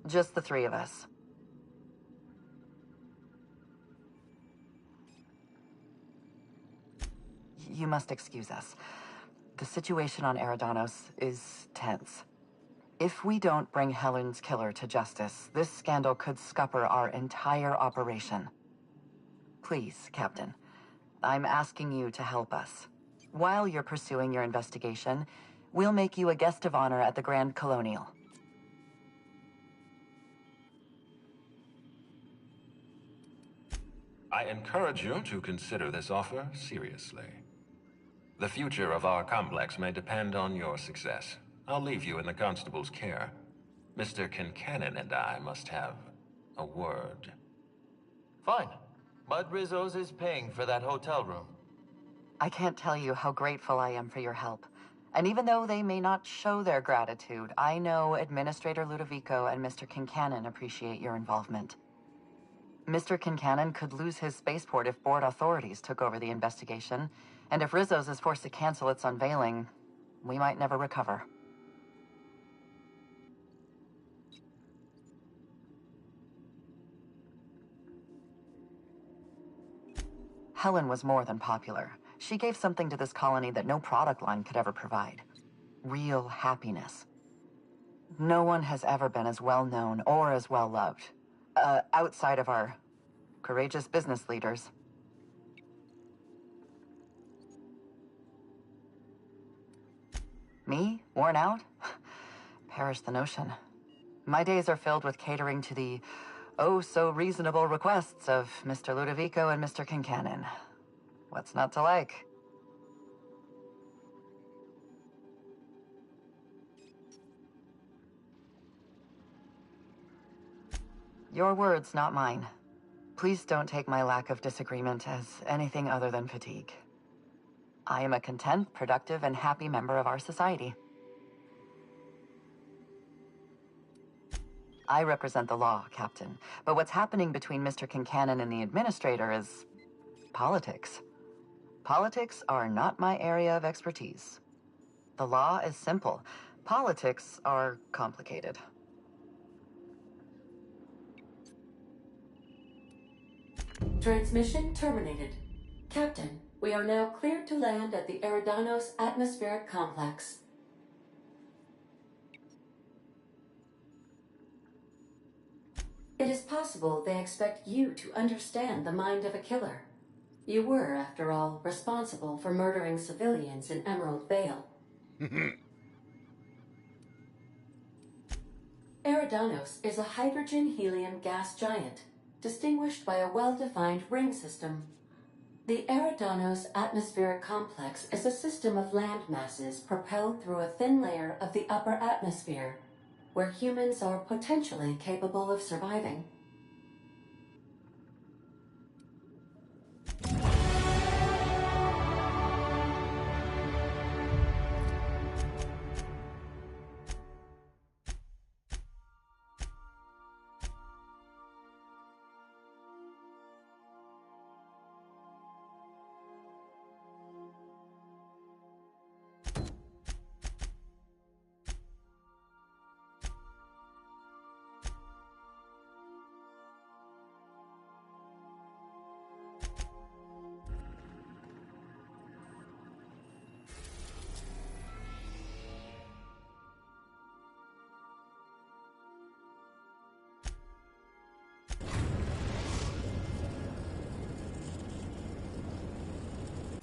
Just the three of us. You must excuse us. The situation on Eridanos is tense. If we don't bring Helen's killer to justice, this scandal could scupper our entire operation. Please, Captain, I'm asking you to help us. While you're pursuing your investigation, we'll make you a guest of honor at the Grand Colonial. I encourage you to consider this offer seriously. The future of our complex may depend on your success. I'll leave you in the constable's care. Mr. Kincannon and I must have a word. Fine. Bud Rizzo's is paying for that hotel room. I can't tell you how grateful I am for your help. And even though they may not show their gratitude, I know Administrator Ludovico and Mr. Kincannon appreciate your involvement. Mr. Kincannon could lose his spaceport if board authorities took over the investigation, and if Rizzo's is forced to cancel its unveiling, we might never recover. Helen was more than popular. She gave something to this colony that no product line could ever provide. Real happiness. No one has ever been as well known or as well loved. Outside of our courageous business leaders. Me? Worn out? Perish the notion. My days are filled with catering to the oh-so-reasonable requests of Mr. Ludovico and Mr. Kincannon. What's not to like? Your words, not mine. Please don't take my lack of disagreement as anything other than fatigue. I am a content, productive, and happy member of our society. I represent the law, Captain, but what's happening between Mr. Kincannon and the Administrator is politics. Politics are not my area of expertise. The law is simple. Politics are complicated. Transmission terminated. Captain, we are now cleared to land at the Eridanos Atmospheric Complex. It is possible they expect you to understand the mind of a killer. You were, after all, responsible for murdering civilians in Emerald Vale. Eridanos is a hydrogen-helium gas giant, distinguished by a well-defined ring system. The Eridanos Atmospheric Complex is a system of land masses propelled through a thin layer of the upper atmosphere. where humans are potentially capable of surviving.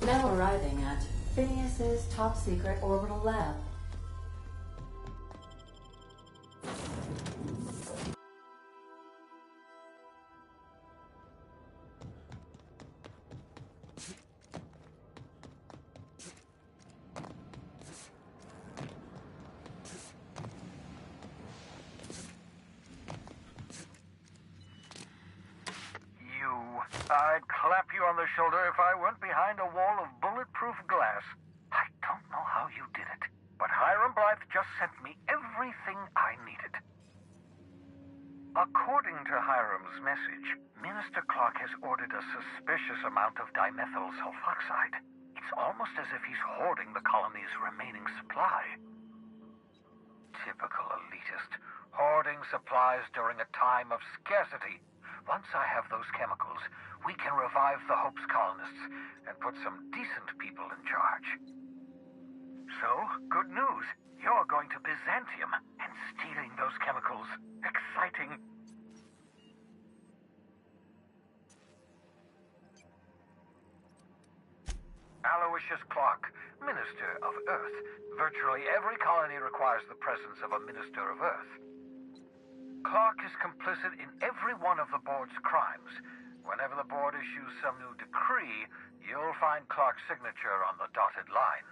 Now arriving at Phineas's top-secret orbital lab. I'd clap you on the shoulder if I weren't behind a wall of bulletproof glass. I don't know how you did it, but Hiram Blythe just sent me everything I needed. According to Hiram's message, Minister Clark has ordered a suspicious amount of dimethyl sulfoxide. It's almost as if he's hoarding the colony's remaining supply. Typical elitist, hoarding supplies during a time of scarcity. Once I have those chemicals, we can revive the Hope's colonists and put some decent people in charge. So, good news. You're going to Byzantium and stealing those chemicals. Exciting. Aloysius Clark, Minister of Earth. Virtually every colony requires the presence of a Minister of Earth. Clark is complicit in every one of the board's crimes. Whenever the board issues some new decree, you'll find Clark's signature on the dotted line.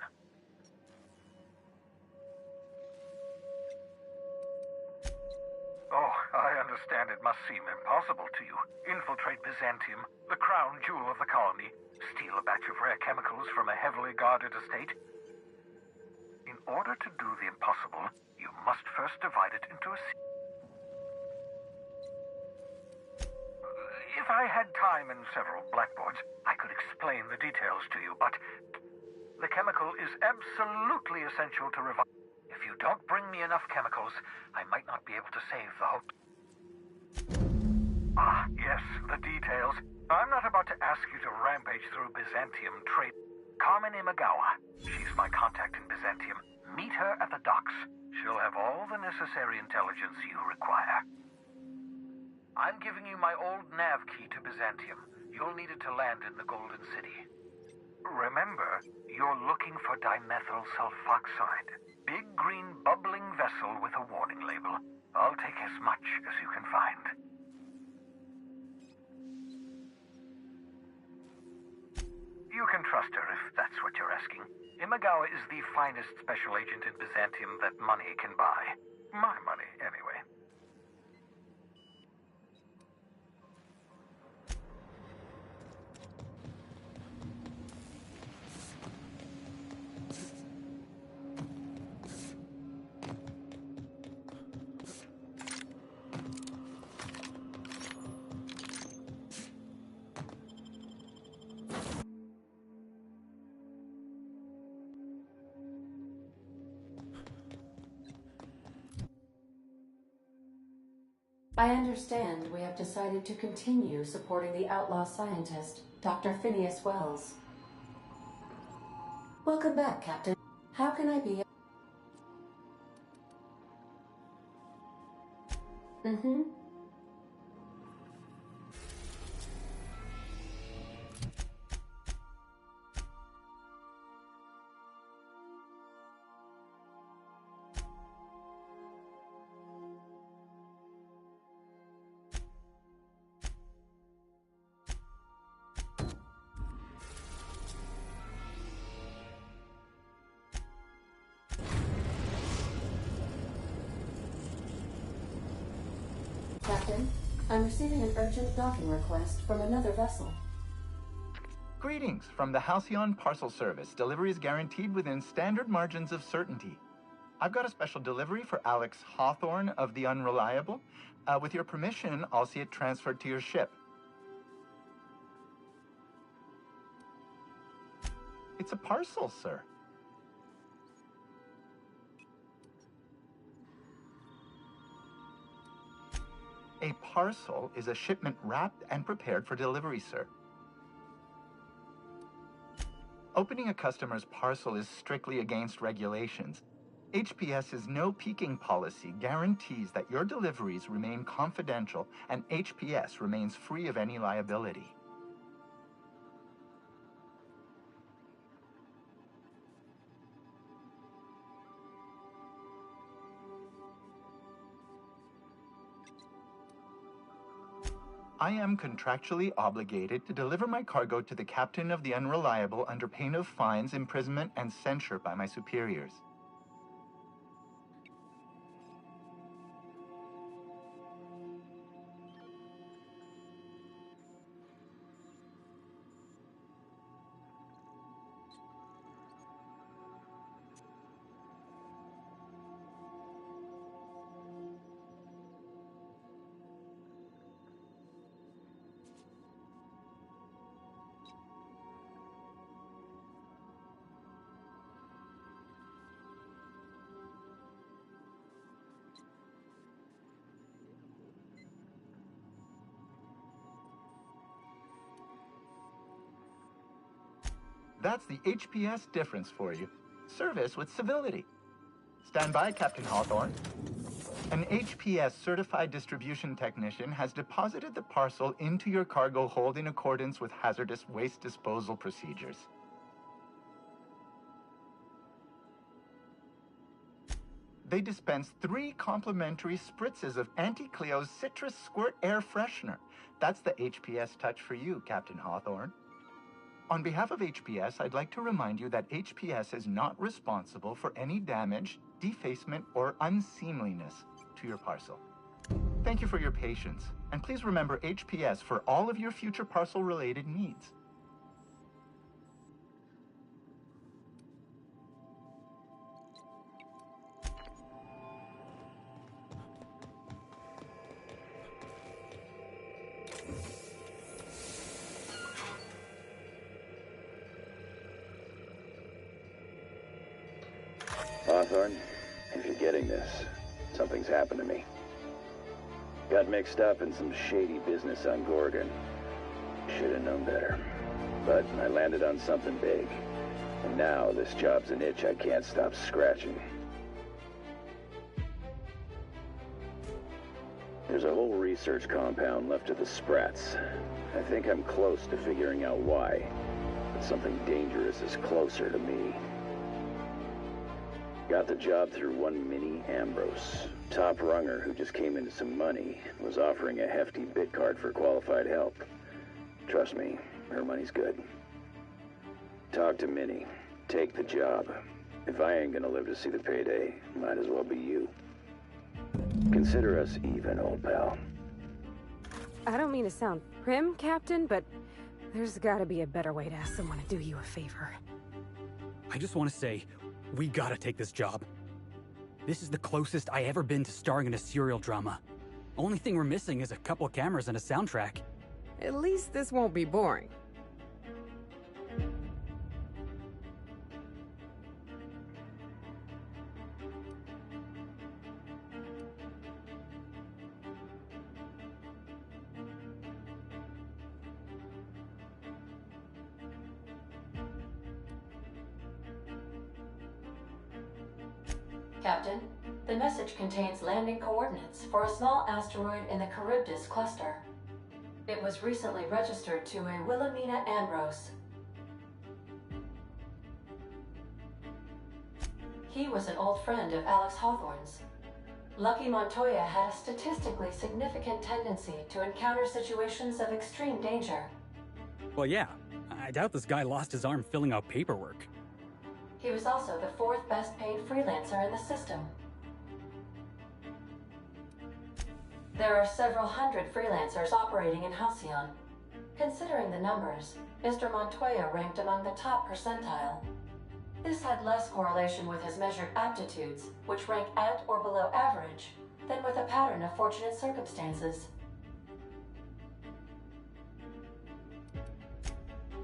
Oh, I understand it must seem impossible to you. Infiltrate Byzantium, the crown jewel of the colony, steal a batch of rare chemicals from a heavily guarded estate. In order to do the impossible, you must first divide it into a If I had time and several blackboards, I could explain the details to you, but the chemical is absolutely essential to revive. If you don't bring me enough chemicals, I might not be able to save the Hope. Ah, yes, the details. I'm not about to ask you to rampage through Byzantium trade. Carmen Imagawa. She's my contact in Byzantium. Meet her at the docks. She'll have all the necessary intelligence you require. I'm giving you my old nav key to Byzantium. You'll need it to land in the Golden City. Remember, you're looking for dimethyl sulfoxide. Big green bubbling vessel with a warning label. I'll take as much as you can find. You can trust her if that's what you're asking. Imagawa is the finest special agent in Byzantium that money can buy. My money, anyway. I understand we have decided to continue supporting the outlaw scientist, Dr. Phineas Wells. Welcome back, Captain. How can I be... Captain, I'm receiving an urgent docking request from another vessel. Greetings from the Halcyon Parcel Service. Delivery is guaranteed within standard margins of certainty. I've got a special delivery for Alex Hawthorne of the Unreliable. With your permission, I'll see it transferred to your ship. It's a parcel, sir. A parcel is a shipment wrapped and prepared for delivery, sir. Opening a customer's parcel is strictly against regulations. HPS's no peeking policy guarantees that your deliveries remain confidential and HPS remains free of any liability. I am contractually obligated to deliver my cargo to the captain of the Unreliable under pain of fines, imprisonment, and censure by my superiors. That's the HPS difference for you. Service with civility. Stand by, Captain Hawthorne. An HPS certified distribution technician has deposited the parcel into your cargo hold in accordance with hazardous waste disposal procedures. They dispense 3 complimentary spritzes of Anti-Cleo's Citrus Squirt Air Freshener. That's the HPS touch for you, Captain Hawthorne. On behalf of HPS, I'd like to remind you that HPS is not responsible for any damage, defacement, or unseemliness to your parcel. Thank you for your patience, and please remember HPS for all of your future parcel-related needs. Hawthorne, if you're getting this, something's happened to me. Got mixed up in some shady business on Gorgon. Should have known better. But I landed on something big. And now this job's an itch I can't stop scratching. There's a whole research compound left of the Sprats. I think I'm close to figuring out why. But something dangerous is closer to me. Got the job through one Minnie Ambrose. Top runger who just came into some money, was offering a hefty bid card for qualified help. Trust me, her money's good. Talk to Minnie. Take the job. If I ain't gonna live to see the payday, might as well be you. Consider us even, old pal. I don't mean to sound prim, Captain, but there's gotta be a better way to ask someone to do you a favor. I just want to say, we gotta take this job. This is the closest I ever been to starring in a serial drama. Only thing we're missing is a couple of cameras and a soundtrack. At least this won't be boring. Captain, the message contains landing coordinates for a small asteroid in the Charybdis cluster. It was recently registered to a Wilhelmina Ambrose. He was an old friend of Alex Hawthorne's. Lucky Montoya had a statistically significant tendency to encounter situations of extreme danger. Well, yeah. I doubt this guy lost his arm filling out paperwork. He was also the 4th best paid freelancer in the system. There are several hundred freelancers operating in Halcyon. Considering the numbers, Mr. Montoya ranked among the top percentile. This had less correlation with his measured aptitudes, which rank at or below average, than with a pattern of fortunate circumstances.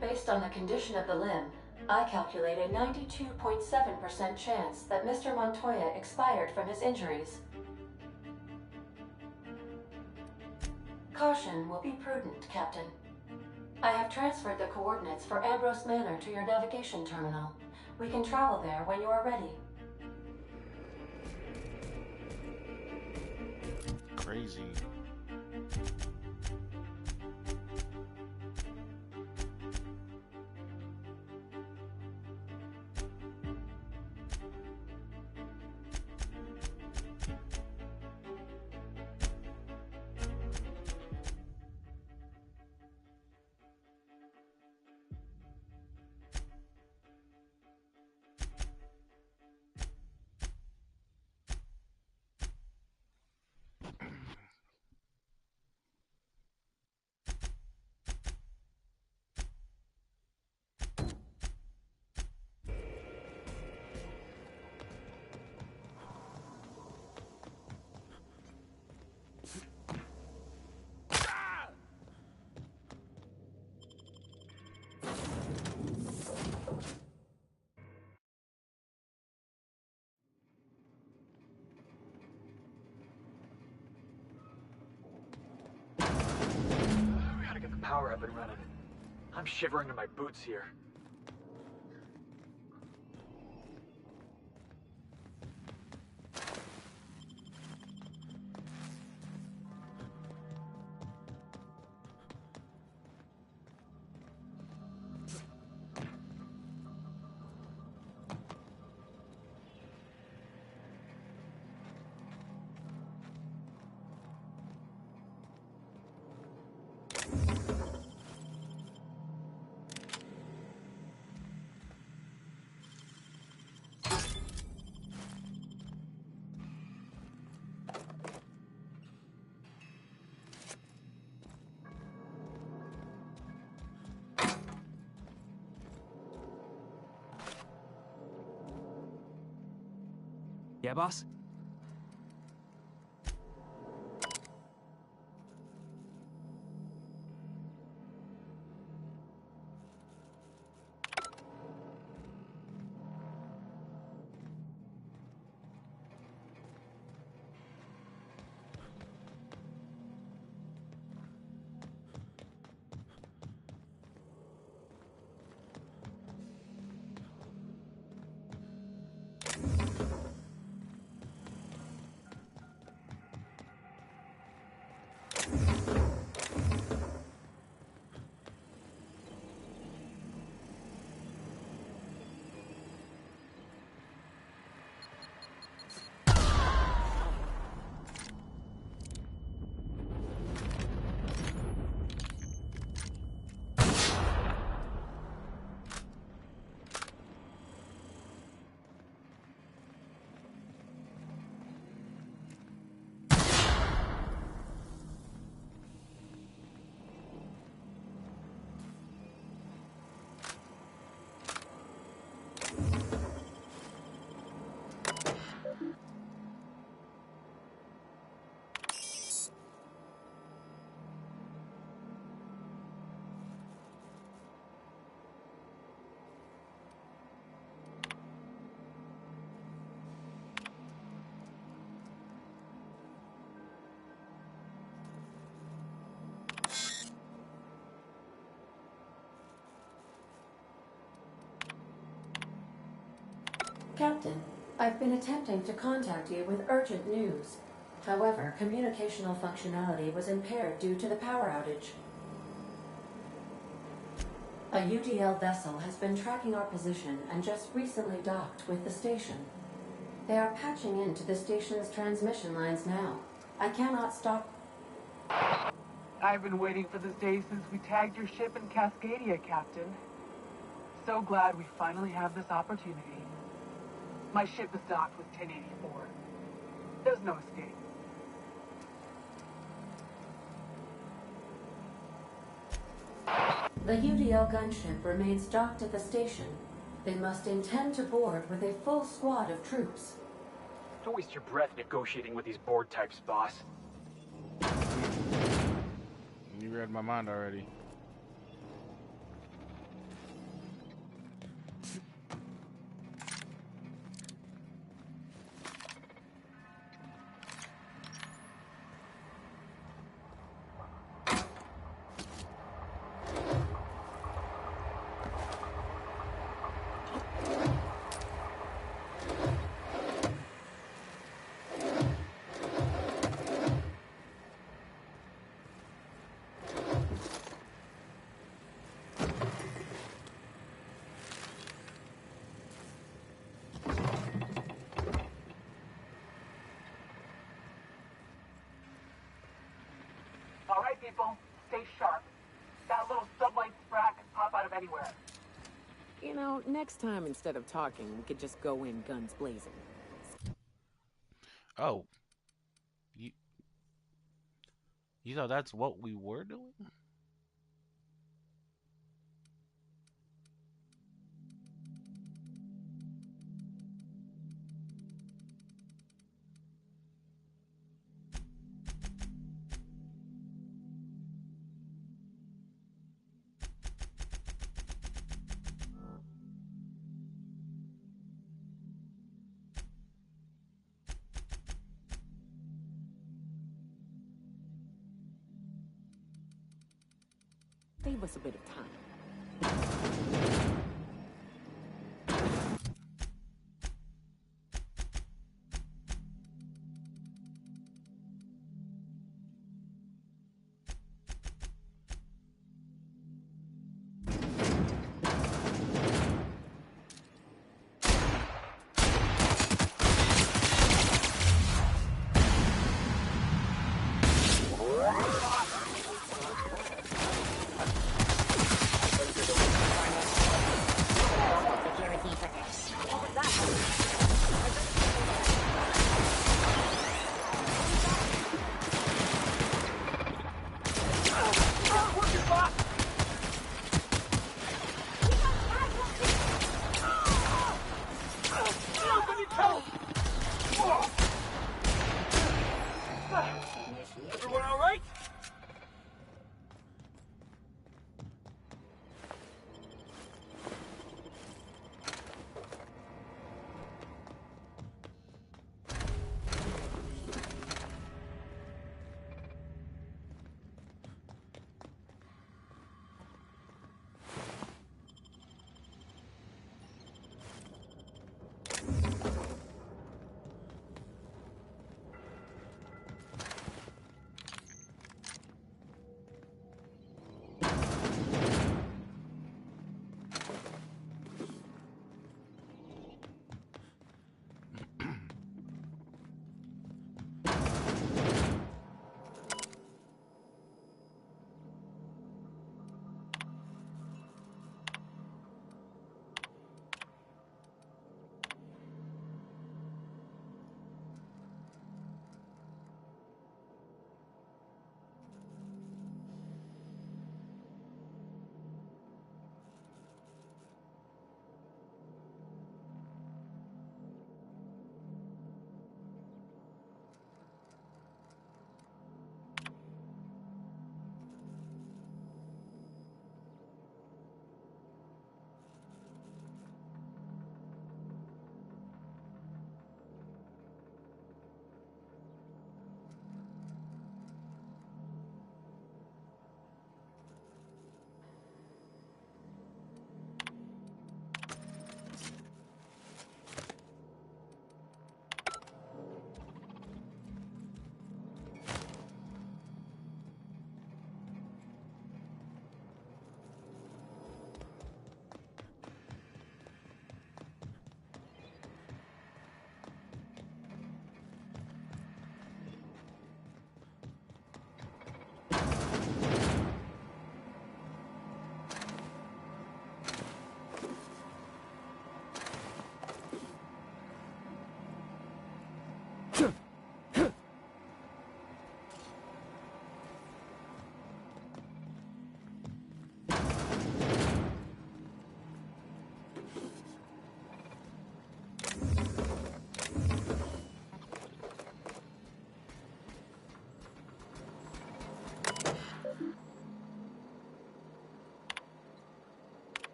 Based on the condition of the limb, I calculate a 92.7% chance that Mr. Montoya expired from his injuries. Caution will be prudent, Captain. I have transferred the coordinates for Ambrose Manor to your navigation terminal. We can travel there when you are ready. Crazy. Power up and running. I'm shivering in my boots here. Yeah, boss? Captain, I've been attempting to contact you with urgent news. However, communicational functionality was impaired due to the power outage. A UDL vessel has been tracking our position and just recently docked with the station. They are patching into the station's transmission lines now. I cannot stop. I've been waiting for this day since we tagged your ship in Cascadia, Captain. So glad we finally have this opportunity. My ship is docked with 1084. There's no escape. The UDL gunship remains docked at the station. They must intend to board with a full squad of troops. Don't waste your breath negotiating with these board types, boss. You read my mind already. All right, people, stay sharp. That little sublight sprat can pop out of anywhere. You know, next time instead of talking, we could just go in guns blazing. Oh. You thought that's what we were doing? Save us a bit of time.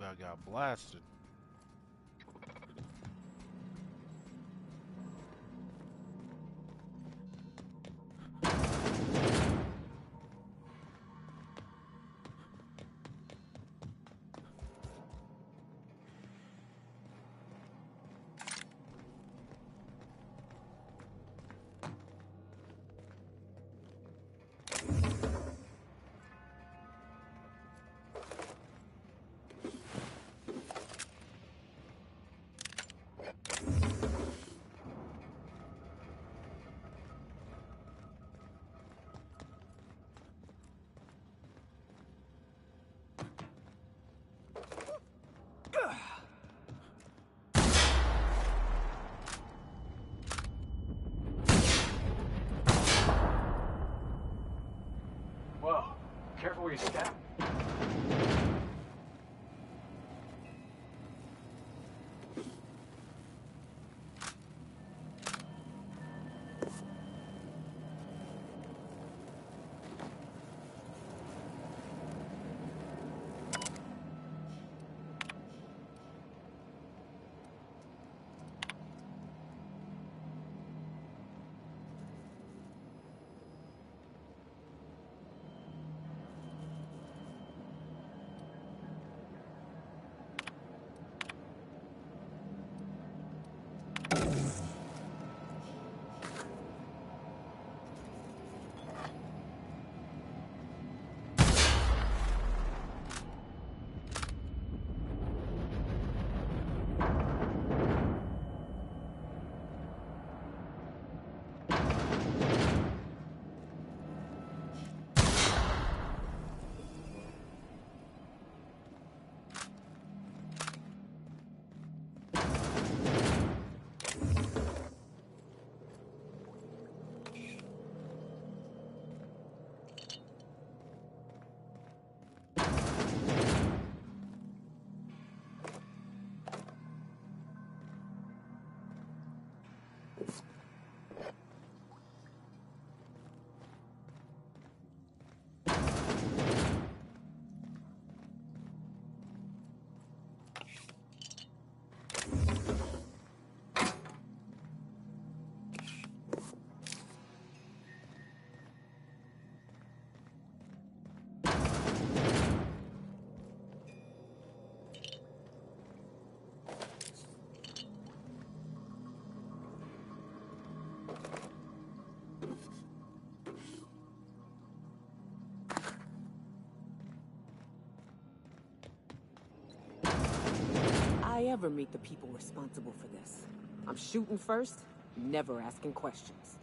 I got blasted. Whoa, careful where you step. I ever meet the people responsible for this. I'm shooting first, never asking questions.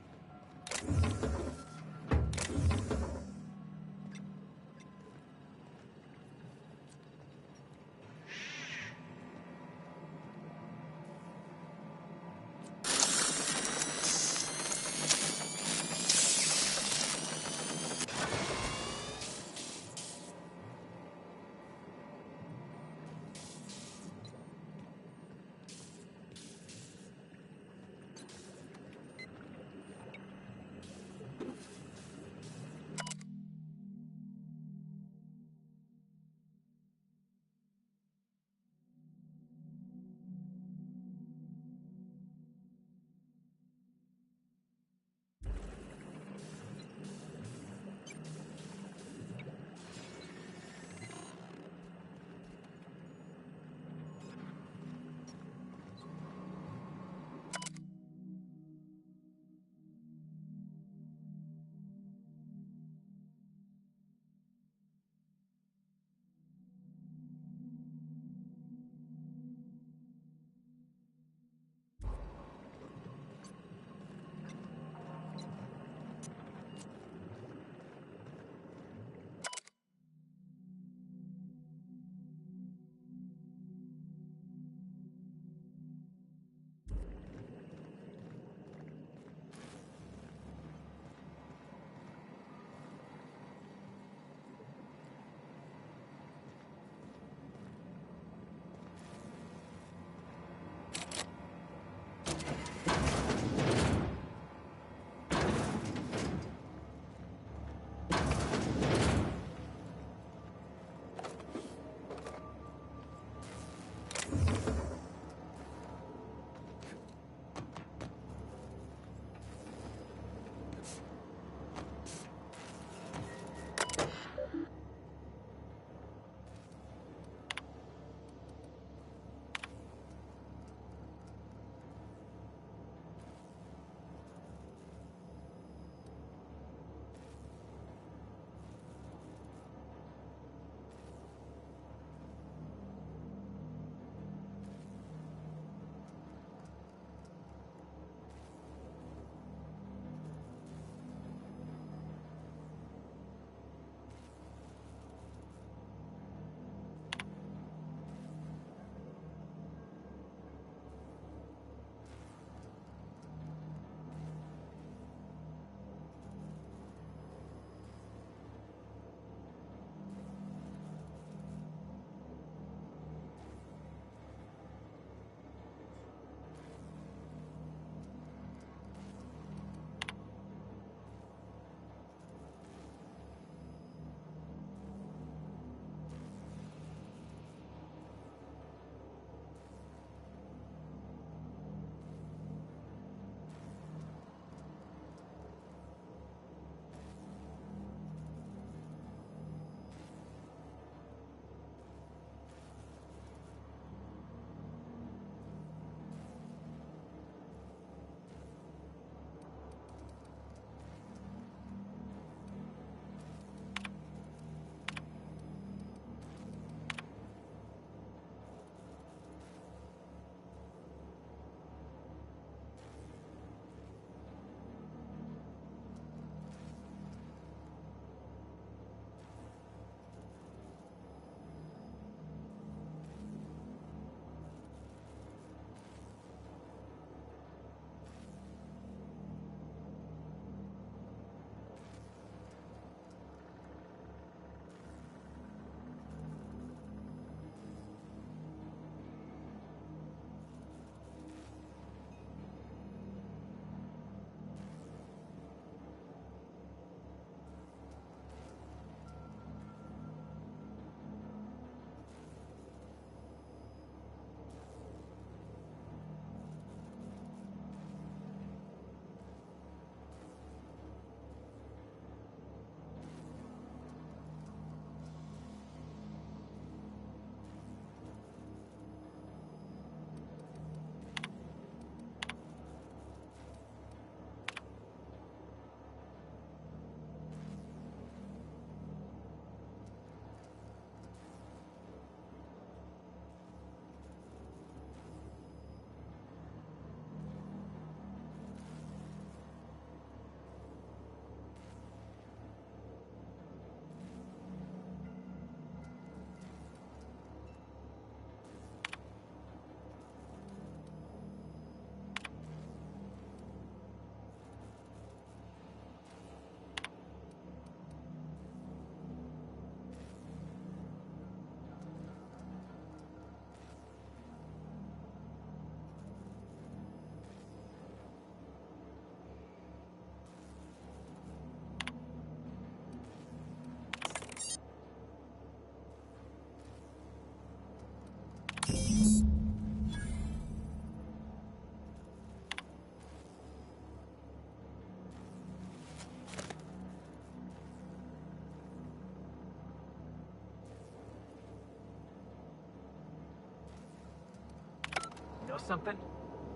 know something?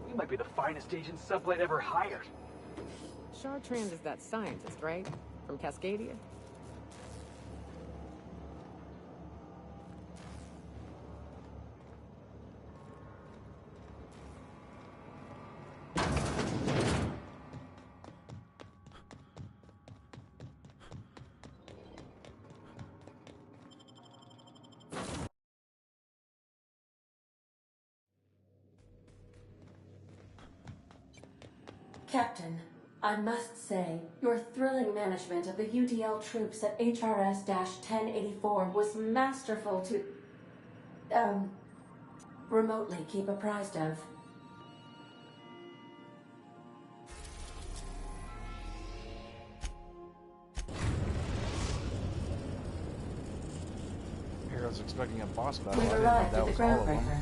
We might be the finest agent Sublight ever hired. Chartrand is that scientist, right? From Cascadia? Captain, I must say, your thrilling management of the UDL troops at HRS-1084 was masterful to, remotely keep apprised of. Hero's expecting a boss battle. We've I didn't know arrived that at the was all of them. groundbreaker.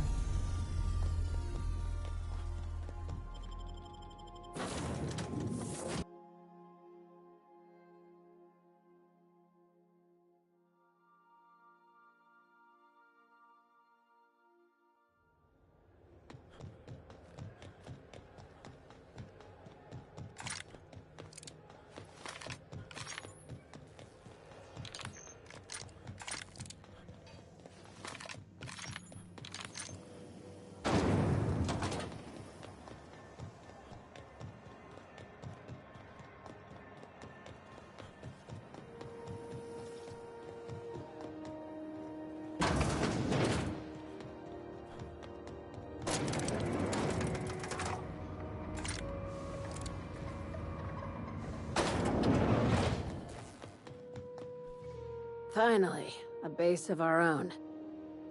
Finally, a base of our own.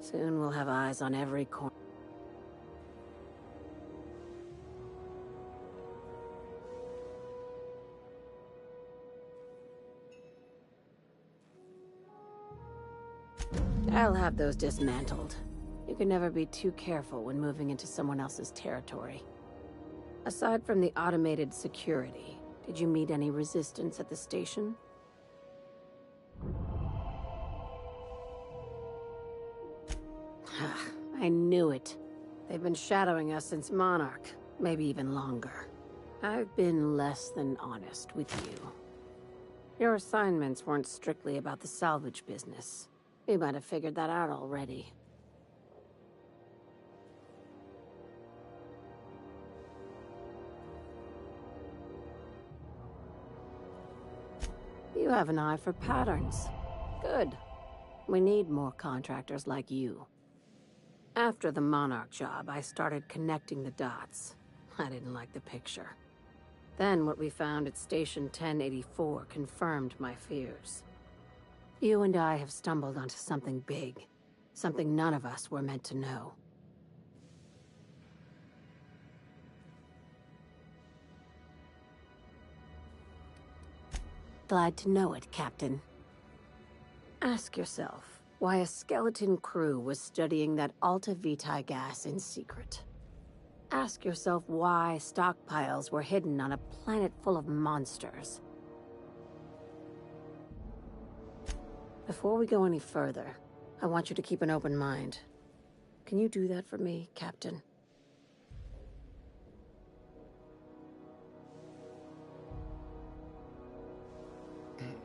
Soon we'll have eyes on every corner. I'll have those dismantled. You can never be too careful when moving into someone else's territory. Aside from the automated security, did you meet any resistance at the station? I knew it. They've been shadowing us since Monarch, maybe even longer. I've been less than honest with you. Your assignments weren't strictly about the salvage business. You might have figured that out already. You have an eye for patterns. Good. We need more contractors like you. After the Monarch job, I started connecting the dots. I didn't like the picture. Then what we found at Station 1084 confirmed my fears. You and I have stumbled onto something big. Something none of us were meant to know. Glad to know it, Captain. Ask yourself why a skeleton crew was studying that Alta Vitae gas in secret. Ask yourself why stockpiles were hidden on a planet full of monsters. Before we go any further, I want you to keep an open mind. Can you do that for me, Captain?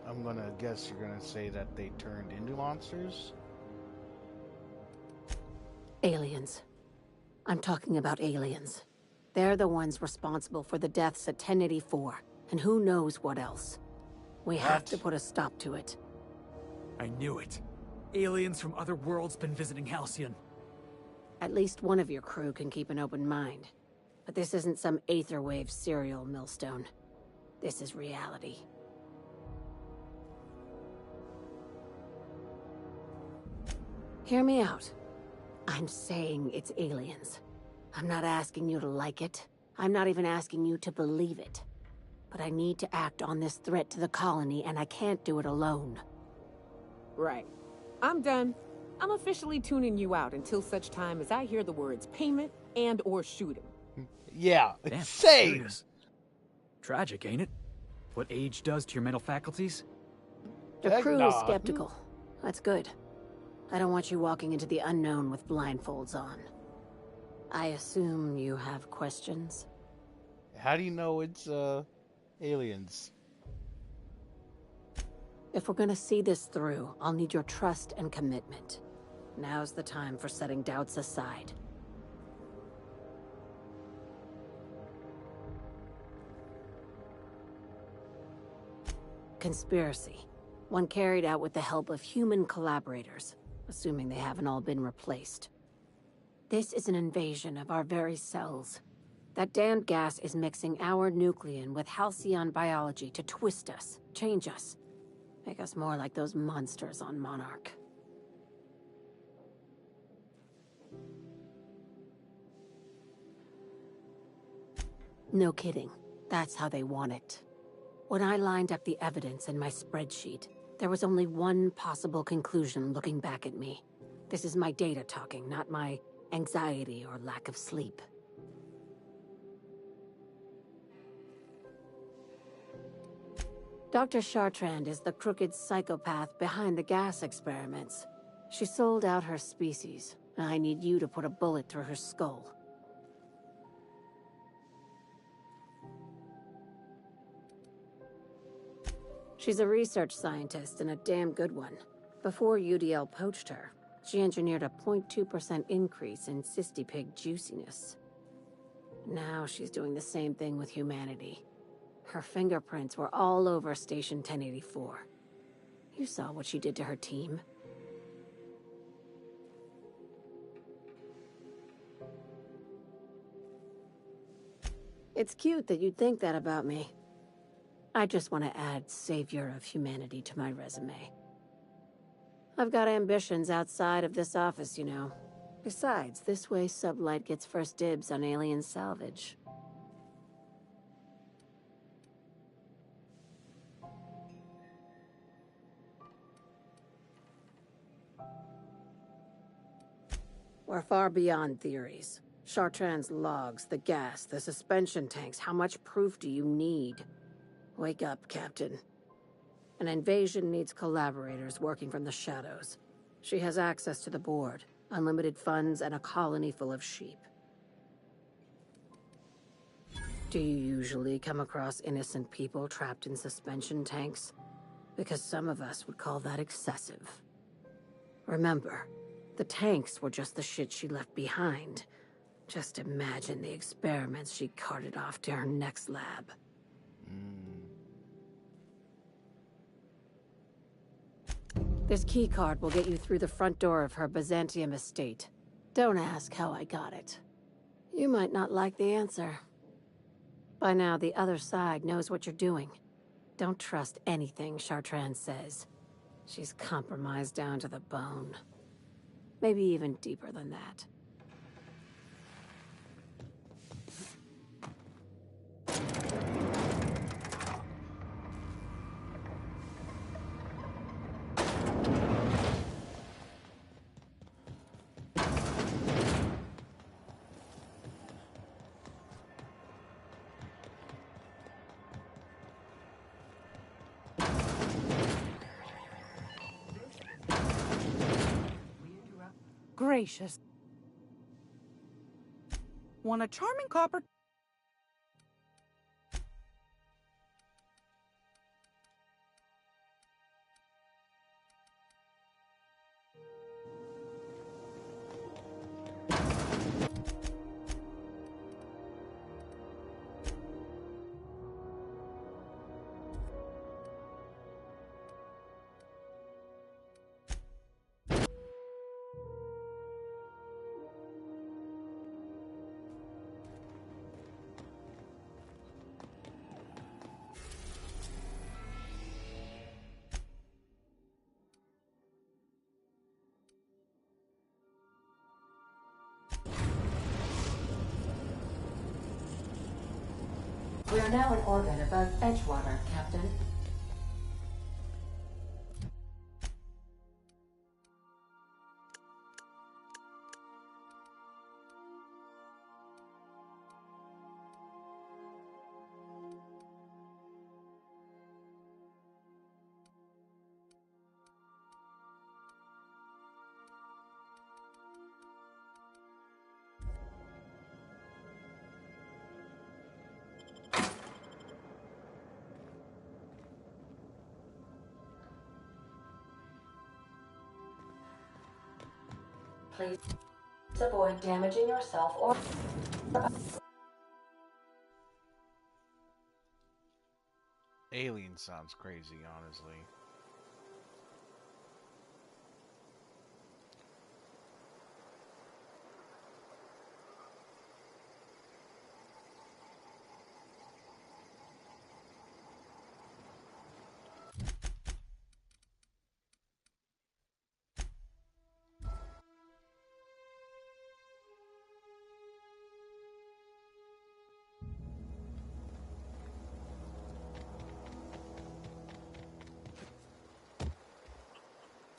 I'm gonna guess you're gonna say that they turned into monsters? Aliens. I'm talking about aliens. They're the ones responsible for the deaths at 1084, and who knows what else. We have to put a stop to it. I knew it. Aliens from other worlds been visiting Halcyon. At least one of your crew can keep an open mind. But this isn't some Aetherwave serial, Millstone. This is reality. Hear me out. I'm saying it's aliens. I'm not asking you to like it. I'm not even asking you to believe it. But I need to act on this threat to the colony, and I can't do it alone. Right. I'm done. I'm officially tuning you out until such time as I hear the words payment and or shooting. Yeah, Damn, same. serious. Tragic, ain't it? What age does to your mental faculties? The crew is skeptical. That's good. I don't want you walking into the unknown with blindfolds on. I assume you have questions? How do you know it's, aliens? If we're gonna see this through, I'll need your trust and commitment. Now's the time for setting doubts aside. Conspiracy. One carried out with the help of human collaborators, assuming they haven't all been replaced. This is an invasion of our very cells. That damned gas is mixing our nucleon with halcyon biology to twist us, change us, make us more like those monsters on Monarch. No kidding. That's how they want it. When I lined up the evidence in my spreadsheet, there was only one possible conclusion looking back at me. This is my data talking, not my anxiety or lack of sleep. Dr. Chartrand is the crooked psychopath behind the gas experiments. She sold out her species, and I need you to put a bullet through her skull. She's a research scientist and a damn good one. Before UDL poached her, she engineered a 0.2% increase in cystipig juiciness. Now she's doing the same thing with humanity. Her fingerprints were all over Station 1084. You saw what she did to her team. It's cute that you'd think that about me. I just want to add savior of humanity to my resume. I've got ambitions outside of this office, you know. Besides, this way Sublight gets first dibs on alien salvage. We're far beyond theories. Chartrand's logs, the gas, the suspension tanks, how much proof do you need? Wake up, Captain. An invasion needs collaborators working from the shadows. She has access to the board, unlimited funds, and a colony full of sheep. Do you usually come across innocent people trapped in suspension tanks? Because some of us would call that excessive. Remember, the tanks were just the shit she left behind. Just imagine the experiments she carted off to her next lab. This keycard will get you through the front door of her Byzantium estate. Don't ask how I got it. You might not like the answer. By now, the other side knows what you're doing. Don't trust anything Chartrand says. She's compromised down to the bone. Maybe even deeper than that. Gracious. Want a charming copper? We are now in orbit above Edgewater, Captain. Please avoid damaging yourself or... Alien sounds crazy, honestly.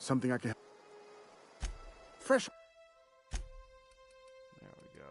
Something I can... Fresh... There we go.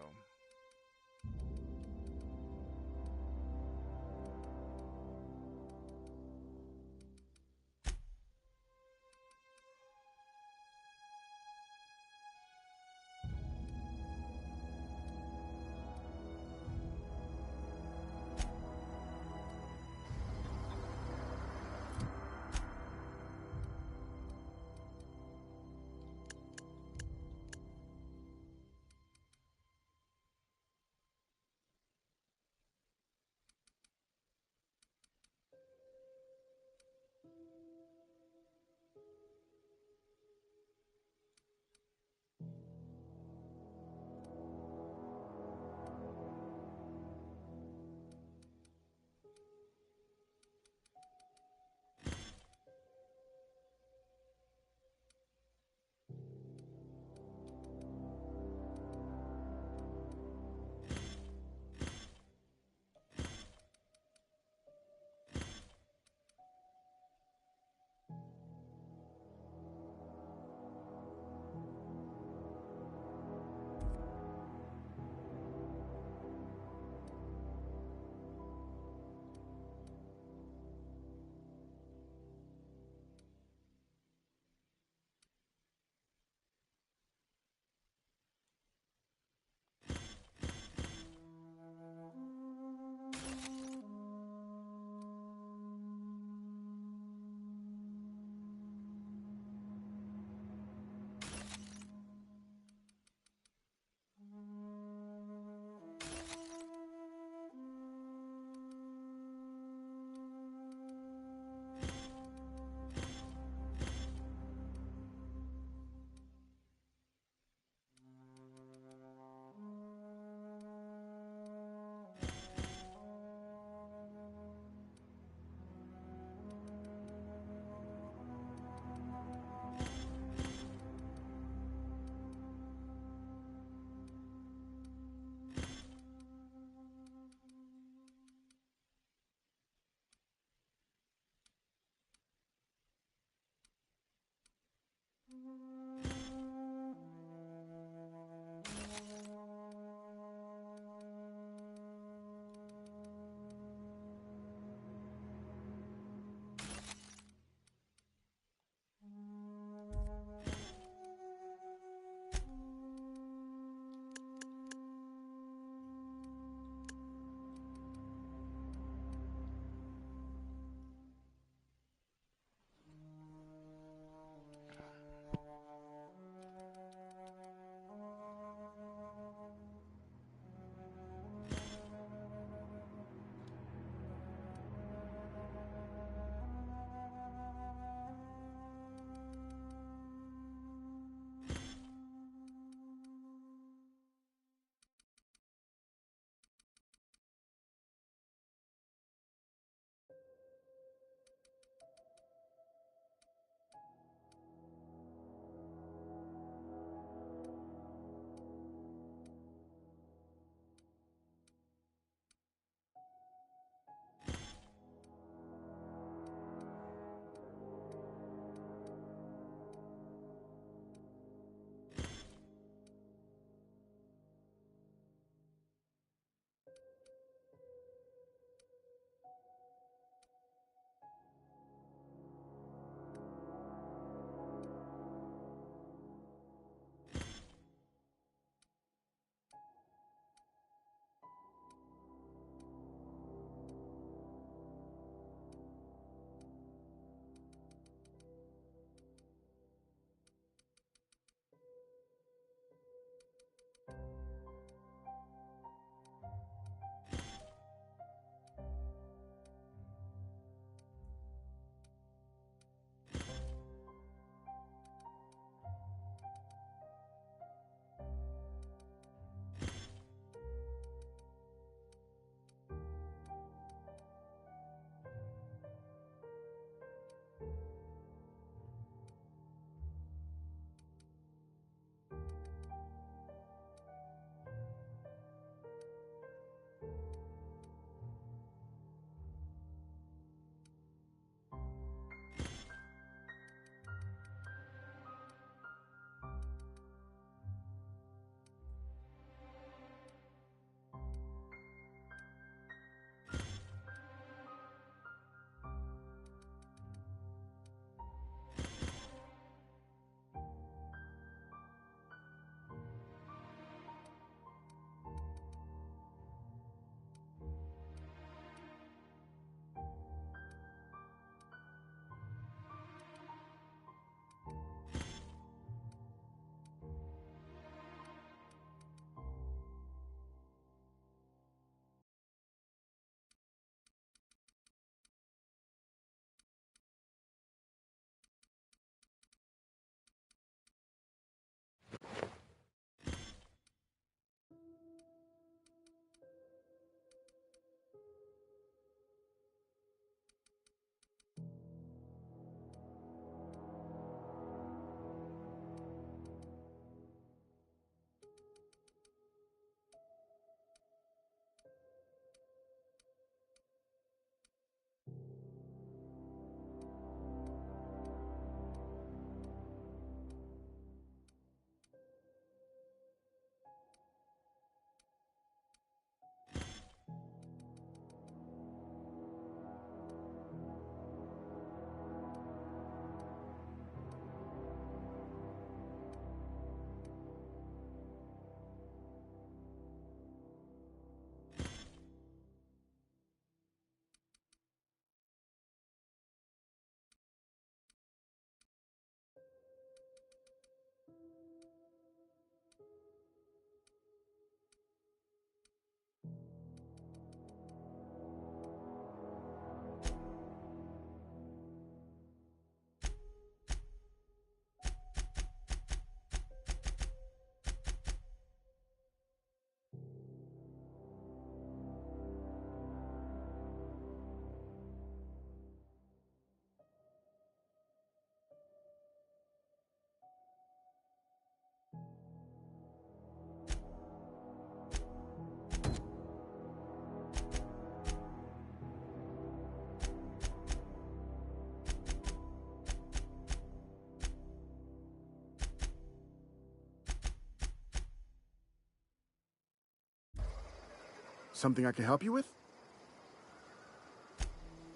Something I can help you with?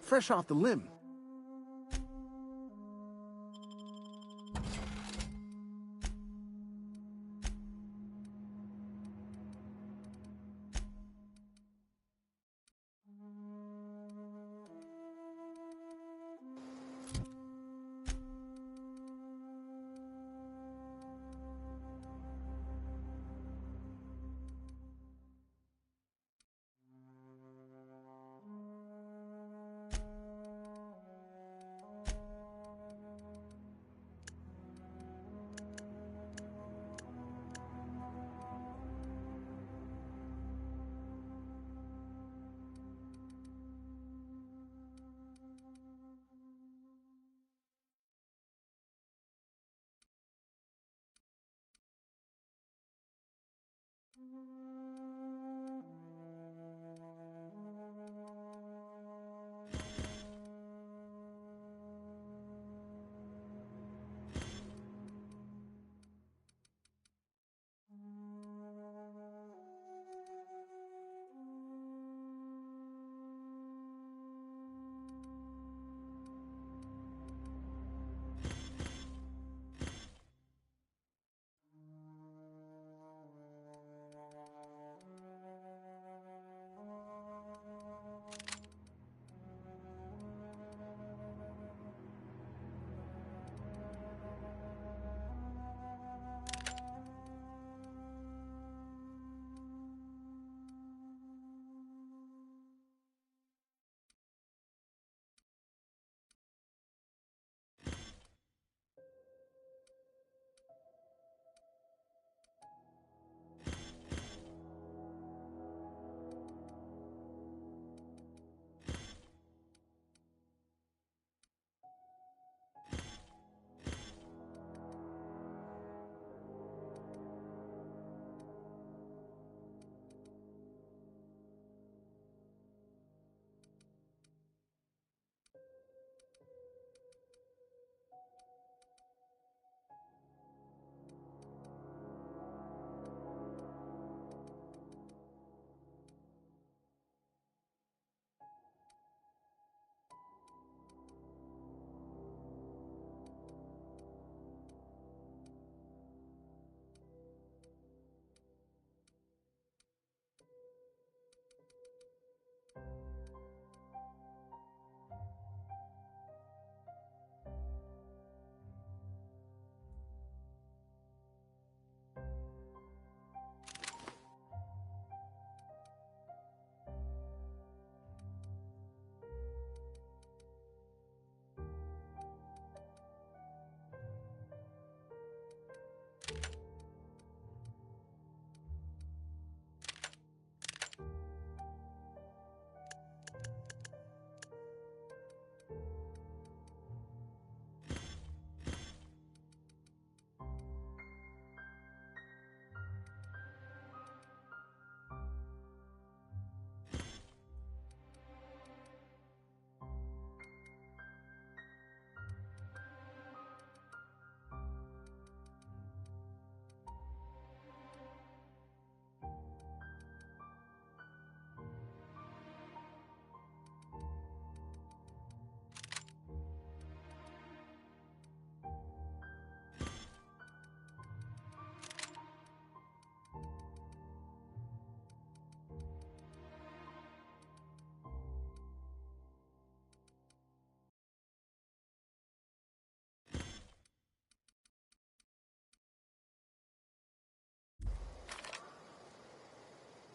Fresh off the limb.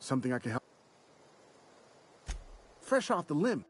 Something I can help. Fresh off the limb.